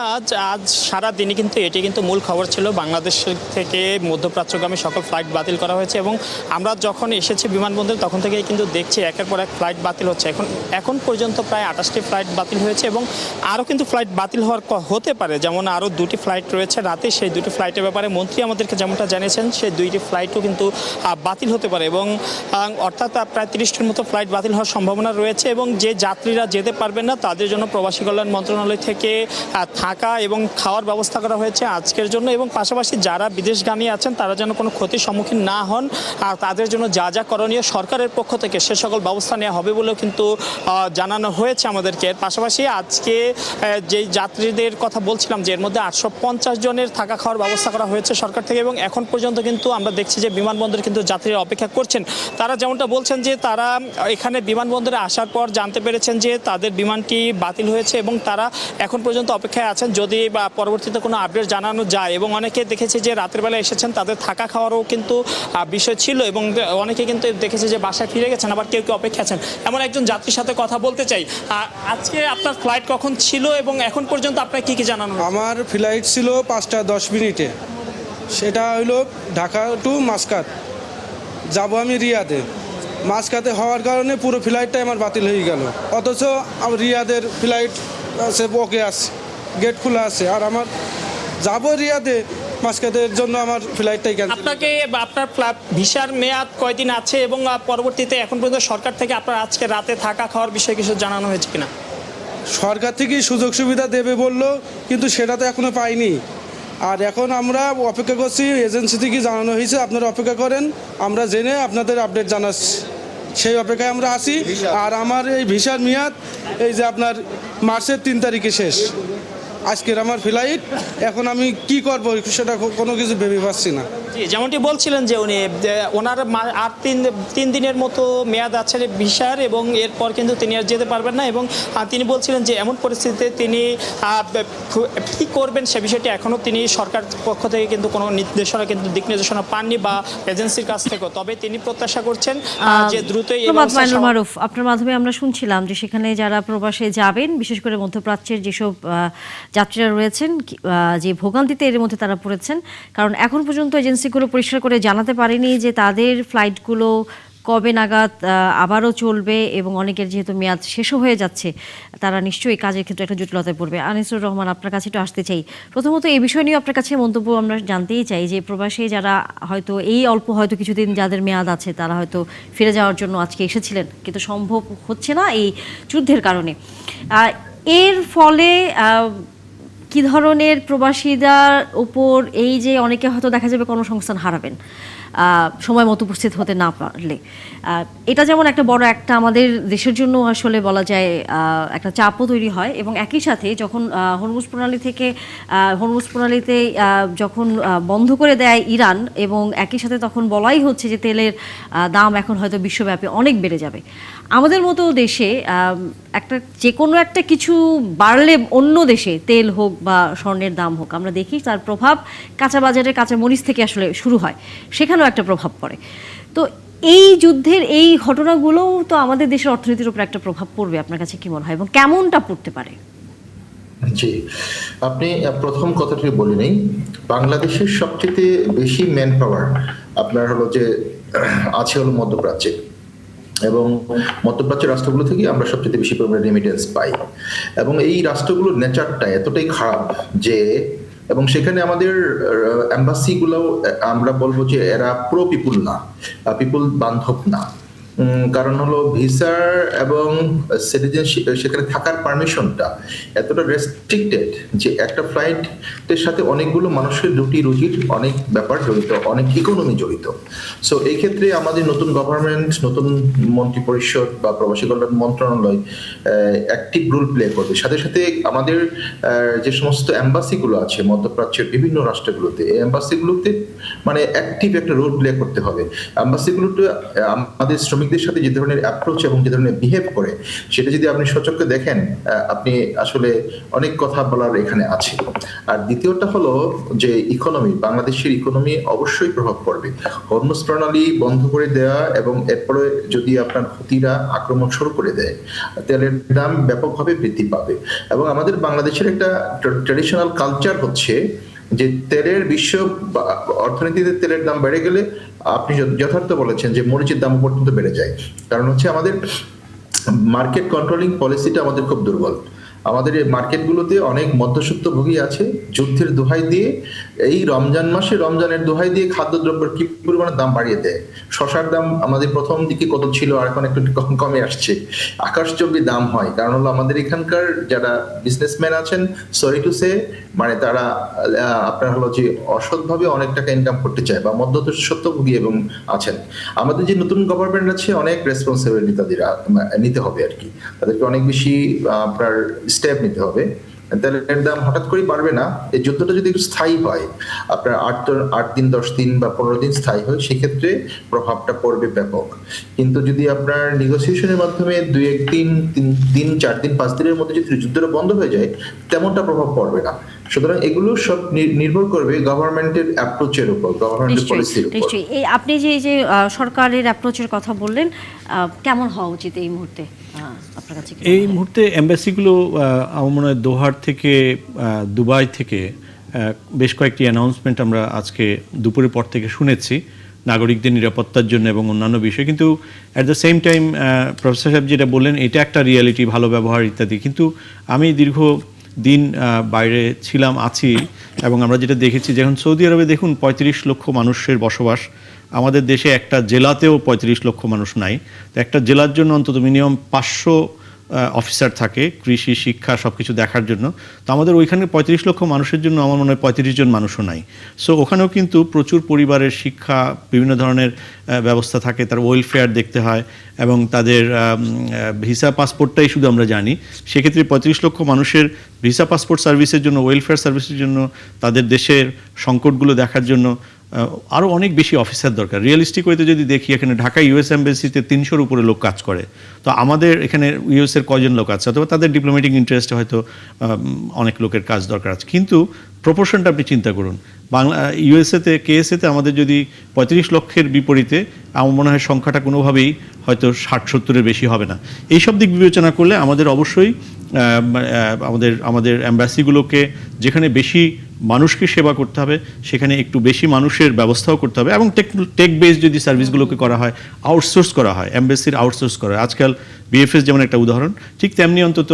আজ সারা দিনই কিন্তু এটি কিন্তু মূল খবর ছিল। বাংলাদেশ থেকে মধ্যপ্রাচ্যগামী সকল ফ্লাইট বাতিল করা হয়েছে এবং আমরা যখন এসেছি বিমানবন্দরে তখন থেকেই কিন্তু দেখছি একের পর এক ফ্লাইট বাতিল হচ্ছে। এখন পর্যন্ত প্রায় 28টি ফ্লাইট বাতিল হয়েছে এবং আরও কিন্তু ফ্লাইট বাতিল হতে পারে। যেমন আরও 2টি ফ্লাইট রয়েছে রাতে, সেই 2টি ফ্লাইটের ব্যাপারে মন্ত্রী আমাদেরকে যেমনটা জানিয়েছেন সেই 2টি ফ্লাইটও কিন্তু বাতিল হতে পারে এবং অর্থাৎ প্রায় 30টির মতো ফ্লাইট বাতিল হওয়ার সম্ভাবনা রয়েছে। এবং যে যাত্রীরা যেতে পারবেন না তাদের জন্য প্রবাসী কল্যাণ মন্ত্রণালয় থেকে থাকা এবং খাওয়ার ব্যবস্থা করা হয়েছে আজকের জন্য, এবং পাশাপাশি যারা বিদেশগামী আছেন তারা যেন কোনো ক্ষতির সম্মুখীন না হন আর তাদের জন্য যা যা করণীয় সরকারের পক্ষ থেকে সে সকল ব্যবস্থা নেওয়া হবে বলেও কিন্তু জানানো হয়েছে আমাদেরকে। এর পাশাপাশি আজকে যেই যাত্রীদের কথা বলছিলাম যে এর মধ্যে 850 জনের থাকা খাওয়ার ব্যবস্থা করা হয়েছে সরকার থেকে, এবং এখন পর্যন্ত কিন্তু আমরা দেখছি যে বিমানবন্দরে কিন্তু যাত্রীরা অপেক্ষা করছেন। তারা যেমনটা বলছেন যে তারা এখানে বিমানবন্দরে আসার পর জানতে পেরেছেন যে তাদের বিমানটি বাতিল হয়েছে এবং তারা এখন পর্যন্ত অপেক্ষায় আছেন যদি বা পরবর্তীতে কোনো আপডেট জানানো যায়। এবং অনেকে দেখেছে যে রাতের বেলা এসেছেন তাদের থাকা খাওয়ারও কিন্তু বিষয় ছিল এবং অনেকে কিন্তু দেখেছে যে বাসায় ফিরে গেছেন, আবার কেউ কেউ অপেক্ষা আছেন। এমন একজন যাত্রীর সাথে কথা বলতে চাই। আজকে আপনার ফ্লাইট কখন ছিল এবং এখন পর্যন্ত আপনার কি কি জানানো? আমার ফ্লাইট ছিল 5টা 10 মিনিটে, সেটা হলো ঢাকা টু মাসকাত, যাব আমি রিয়াদে। মাসকাতে হওয়ার কারণে পুরো ফ্লাইটটাই আমার বাতিল হয়ে গেল, অথচ আমার রিয়াদের ফ্লাইট আছে, ওকে আছে, গেট খোলা আছে, আর আমার যাব রিয়াদে মাসকাতের জন্য আমার ফ্লাইটটাই ক্যান্সেল। আপনাকে আপনার ভিসার মেয়াদ কয়দিন আছে এবং পরবর্তীতে এখন পর্যন্ত সরকার থেকে আপনার আজকে রাতে থাকা খাওয়ার বিষয়ে কিছু জানানো হয়েছে কিনা? সরকার থেকেই সুযোগ সুবিধা দেবে বললো, কিন্তু সেটা তো এখনো পাইনি। আর এখন আমরা অপেক্ষা করছি, এজেন্সি থেকে জানানো হয়েছে আপনারা অপেক্ষা করেন, আমরা জেনে আপনাদের আপডেট জানাচ্ছি, সেই অপেক্ষায় আমরা আছি। আর আমার এই ভিসার মেয়াদ এই যে আপনার মার্চের 3 তারিখে শেষ। আজকের আমার ফ্লাইট, এখন আমি কি করব সেটা কোনো কিছু ভেবে পাচ্ছি না। যেমনটি বলছিলেন যে উনি ওনার আর 3 দিনের মতো মেয়াদ আছে ভিসার এবং এরপর কিন্তু তিনি আর যেতে পারবেন না। এবং তিনি বলছিলেন যে এমন পরিস্থিতিতে তিনি কী করবেন সে বিষয়টি এখনও তিনি সরকার পক্ষ থেকে কিন্তু কোনো নির্দেশনা কিন্তু দিক নির্দেশনা পাননি বা এজেন্সির কাছ থেকেও। তবে তিনি প্রত্যাশা করছেন যে দ্রুতই মারুফ, আপনার মাধ্যমে আমরা শুনছিলাম যে সেখানে যারা প্রবাসে যাবেন, বিশেষ করে মধ্যপ্রাচ্যের যেসব যাত্রীরা রয়েছেন যে ভোগান্তিতে এর মধ্যে তারা পড়েছেন, কারণ এখন পর্যন্ত এজেন্সিগুলো পরিষ্কার করে জানাতে পারেনি যে তাদের ফ্লাইটগুলো কবে নাগাদ আবারও চলবে, এবং অনেকের যেহেতু মেয়াদ শেষও হয়ে যাচ্ছে তারা নিশ্চয়ই কাজের ক্ষেত্রে একটা জটিলতায় পড়বে। আনিসুর রহমান, আপনার কাছে একটু আসতে চাই। প্রথমত এই বিষয় নিয়ে আপনার কাছে মন্তব্য আমরা জানতেই চাই যে প্রবাসী যারা হয়তো হয়তো কিছুদিন যাদের মেয়াদ আছে তারা হয়তো ফিরে যাওয়ার জন্য আজকে এসেছিলেন, কিন্তু সম্ভব হচ্ছে না এই যুদ্ধের কারণে। এর ফলে কি ধরনের প্রবাসীদের উপর এই যে অনেকে হয়তো দেখা যাবে কর্মসংস্থান হারাবেন সময় মতো উপস্থিত হতে না পারলে, এটা যেমন একটা বড় একটা আমাদের দেশের জন্য আসলে বলা যায় একটা চাপও তৈরি হয়। এবং একই সাথে যখন হরমুজ প্রণালীতে যখন বন্ধ করে দেয় ইরান, এবং একই সাথে তখন বলাই হচ্ছে যে তেলের দাম এখন হয়তো বিশ্বব্যাপী অনেক বেড়ে যাবে। আমাদের মতো দেশে যে কোনো একটা কিছু বাড়লে অন্য দেশে তেল হোক বা স্বর্ণের দাম হোক, আমরা দেখি তার প্রভাব কাঁচা বাজারে কাঁচা মরিচ থেকে আসলে শুরু হয়, সেখানেও একটা প্রভাব পড়ে। তো এই যুদ্ধের এই ঘটনাগুলোও তো আমাদের দেশের অর্থনীতির উপর একটা প্রভাব পড়বে, আপনার কাছে কি মনে হয় এবং কেমনটা পড়তে পারে? জি, আপনি প্রথম কথাটি বলে নেই, বাংলাদেশের সবচেয়ে বেশি ম্যান পাওয়ার আপনার হলো যে আছে হলো মধ্যপ্রাচ্যে, এবং মধ্যপ্রাচ্যের রাষ্ট্রগুলো থেকে আমরা সবচেয়ে বেশি পরিমাণে রেমিটেন্স পাই। এবং এই রাষ্ট্রগুলোর নেচারটা এতটাই খারাপ যে, এবং সেখানে আমাদের এম্বাসিগুলো আমরা বলবো যে এরা প্রো পিপুল না, পিপুল বান্ধব না। কারণ হলো ভিসার এবং সিটিজেনশিপ, সেখানে থাকার পারমিশনটা এতটা রেস্ট্রিক্টেড যে একটা ফ্লাইটের সাথে অনেকগুলো মানুষের রুজির অনেক ব্যাপার জড়িত, অনেক ইকোনমি জড়িত। সো এই ক্ষেত্রে আমাদের নতুন গভর্নমেন্ট, নতুন মন্ত্রী পরিষদ বা প্রবাসী কল্যাণ মন্ত্রণালয় অ্যাক্টিভ রোল প্লে করবে। সাথে সাথে আমাদের যে সমস্ত এম্বাসিগুলো আছে মধ্যপ্রাচ্যের বিভিন্ন রাষ্ট্রগুলোতে, এই এম্বাসিগুলোতে মানে অ্যাক্টিভ একটা রোল প্লে করতে হবে। এম্বাসিগুলোতে আমাদের শ্রমিক শ্রমিকদের সাথে যে ধরনের অ্যাপ্রোচ এবং যে ধরনের বিহেভ করে, সেটা যদি আপনি সচক্ষে দেখেন, আপনি আসলে অনেক কথা বলার এখানে আছে। আর দ্বিতীয়টা হলো যে ইকোনমি, বাংলাদেশের ইকোনমি অবশ্যই প্রভাব পড়বে। হরমুজ প্রণালী বন্ধ করে দেওয়া এবং এরপরে যদি আপনার হুতিরা আক্রমণ শুরু করে দেয়, তেলের দাম ব্যাপকভাবে বৃদ্ধি পাবে। এবং আমাদের বাংলাদেশের একটা ট্র্যাডিশনাল কালচার হচ্ছে যে তেলের অর্থনীতিতে তেলের দাম বেড়ে গেলে, আপনি যথার্থ বলেছেন যে মরিচের দাম পর্যন্ত বেড়ে যায়। কারণ হচ্ছে আমাদের মার্কেট কন্ট্রোলিং পলিসিটা আমাদের খুব দুর্বল। আমাদের এই মার্কেটগুলোতে অনেক মধ্যস্বত্বভোগী আছে, যুদ্ধের দোহাই দিয়ে, এই রমজান মাসে রমজানের দোহাই দিয়ে খাদ্যদ্রব্যের কি পরিমাণে দাম বাড়িয়ে দেয়। শশার দাম আমাদের প্রথম দিকে কত ছিল, আর এখন একটু কমে আসছে, আকাশচুম্বী দাম হয়। কারণ হলো আমাদের এখানকার যারা বিজনেসম্যান আছেন, সরি টু সে, মানে তারা আপনার হলো যে অসৎভাবে অনেক টাকা ইনকাম করতে চায় বা মধ্যস্বত্বভোগী এবং আছেন। আমাদের যে নতুন গভর্নমেন্ট আছে, অনেক রেসপন্সিবিলিটি তাদের নিতে হবে আর কি, তাদেরকে অনেক বেশি আপনার স্টেপ নিতে হবে। তেলের দাম হঠাৎ করে বাড়বে না। এই যুদ্ধটা যদি একটু স্থায়ী হয়, আপনার 8 দিন 10 দিন বা 15 দিন স্থায়ী হয়, সেক্ষেত্রে প্রভাবটা পড়বে ব্যাপক। কিন্তু যদি আপনার নেগোসিয়েশনের মাধ্যমে 2-1 দিন 3 দিন 4 দিন 5 দিনের মধ্যে যদি যুদ্ধটা বন্ধ হয়ে যায়, তেমনটা প্রভাব পড়বে না। সুতরাং এগুলো সব নির্ভর করবে গভর্নমেন্টের অ্যাপ্রোচের উপর, গভর্নমেন্টের পলিসির উপর। নিশ্চয়ই এই আপনি যে সরকারের অ্যাপ্রোচের কথা বললেন, কেমন হওয়া উচিত এই মুহূর্তে আপনার কাছে? এই মুহূর্তে এম্বাসিগুলো আমার মনে হয় দোহার থেকে, দুবাই থেকে বেশ কয়েকটি অ্যানাউন্সমেন্ট আমরা আজকে দুপুরের পর থেকে শুনেছি নাগরিকদের নিরাপত্তার জন্য এবং অন্যান্য বিষয়। কিন্তু at the same time professor সাহেব যেটা বললেন, এটা একটা রিয়ালিটি, ভালো ব্যবহার ইত্যাদি। কিন্তু আমি দীর্ঘ দিন বাইরে ছিলাম, আছি, এবং আমরা যেটা দেখেছি, যখন সৌদি আরবে দেখুন 35 লক্ষ মানুষের বসবাস, আমাদের দেশে একটা জেলাতেও 35 লক্ষ মানুষ নাই। তো একটা জেলার জন্য অন্তত মিনিমাম 500 অফিসার থাকে কৃষি, শিক্ষা সব কিছু দেখার জন্য। তো আমাদের ওইখানে 35 লক্ষ মানুষের জন্য আমার মনে হয় 35 জন মানুষও নাই। সো ওখানেও কিন্তু প্রচুর পরিবারের শিক্ষা, বিভিন্ন ধরনের ব্যবস্থা থাকে, তার ওয়েলফেয়ার দেখতে হয়, এবং তাদের ভিসা পাসপোর্টটাই শুধু আমরা জানি। সেক্ষেত্রে 35 লক্ষ মানুষের ভিসা পাসপোর্ট সার্ভিসের জন্য, ওয়েলফেয়ার সার্ভিসের জন্য, তাদের দেশের সংকটগুলো দেখার জন্য আরও অনেক বেশি অফিসার দরকার। রিয়েলিস্টিক ওয়েতে যদি দেখি, এখানে ঢাকা ইউএস এম্বাসিতে 300-র উপরে লোক কাজ করে। তো আমাদের এখানে ইউএসের কজন লোক আছে, অথবা তাদের ডিপ্লোম্যাটিক ইন্টারেস্টে হয়তো অনেক লোকের কাজ দরকার আছে। কিন্তু প্রপোর্শনটা আপনি চিন্তা করুন, ইউএসএতে, কেএসএতে আমাদের যদি 35 লক্ষের বিপরীতে, আমার মনে হয় সংখ্যাটা কোনোভাবেই হয়তো 60-70-এর বেশি হবে না। এই সব দিক বিবেচনা করলে আমাদের অবশ্যই আমাদের অ্যাম্বাসিগুলোকে যেখানে বেশি মানুষকে সেবা করতে হবে, সেখানে একটু বেশি মানুষের ব্যবস্থাও করতে হবে, এবং টেক বেস যদি সার্ভিসগুলোকে করা হয়, আউটসোর্স করা হয়, অ্যাম্বাসির আউটসোর্স করা হয়। আজকাল বিএফএস যেমন একটা উদাহরণ, ঠিক তেমনি অন্তত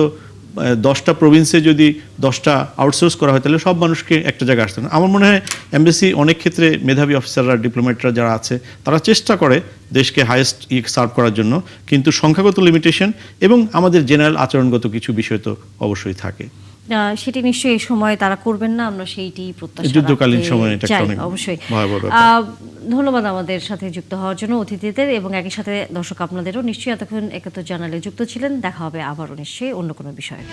10টা প্রভিন্সে যদি 10টা আউটসোর্স করা হয়, তাহলে সব মানুষকে একটা জায়গায় আসতে হবে। আমার মনে হয় এমবেসি অনেক ক্ষেত্রে মেধাবী অফিসাররা, ডিপ্লোম্যাটরা যারা আছে, তারা চেষ্টা করে দেশকে হাইয়েস্ট সার্ভ করার জন্য, কিন্তু সংখ্যাগত লিমিটেশন এবং আমাদের জেনারেল আচরণগত কিছু বিষয় তো অবশ্যই থাকে। সেটি নিশ্চয়ই এই সময় তারা করবেন না, আমরা সেইটি প্রত্যাশা যুদ্ধকালীন সময় এটা অনেক অবশ্যই। ভয়াবহ। ধন্যবাদ আমাদের সাথে যুক্ত হওয়ার জন্য অতিথিদের, এবং একই সাথে দর্শক আপনাদেরও। নিশ্চয়ই এতক্ষণ 71 জার্নালে যুক্ত ছিলেন। দেখা হবে আবারও নিশ্চয়ই অন্য কোনো বিষয়ে।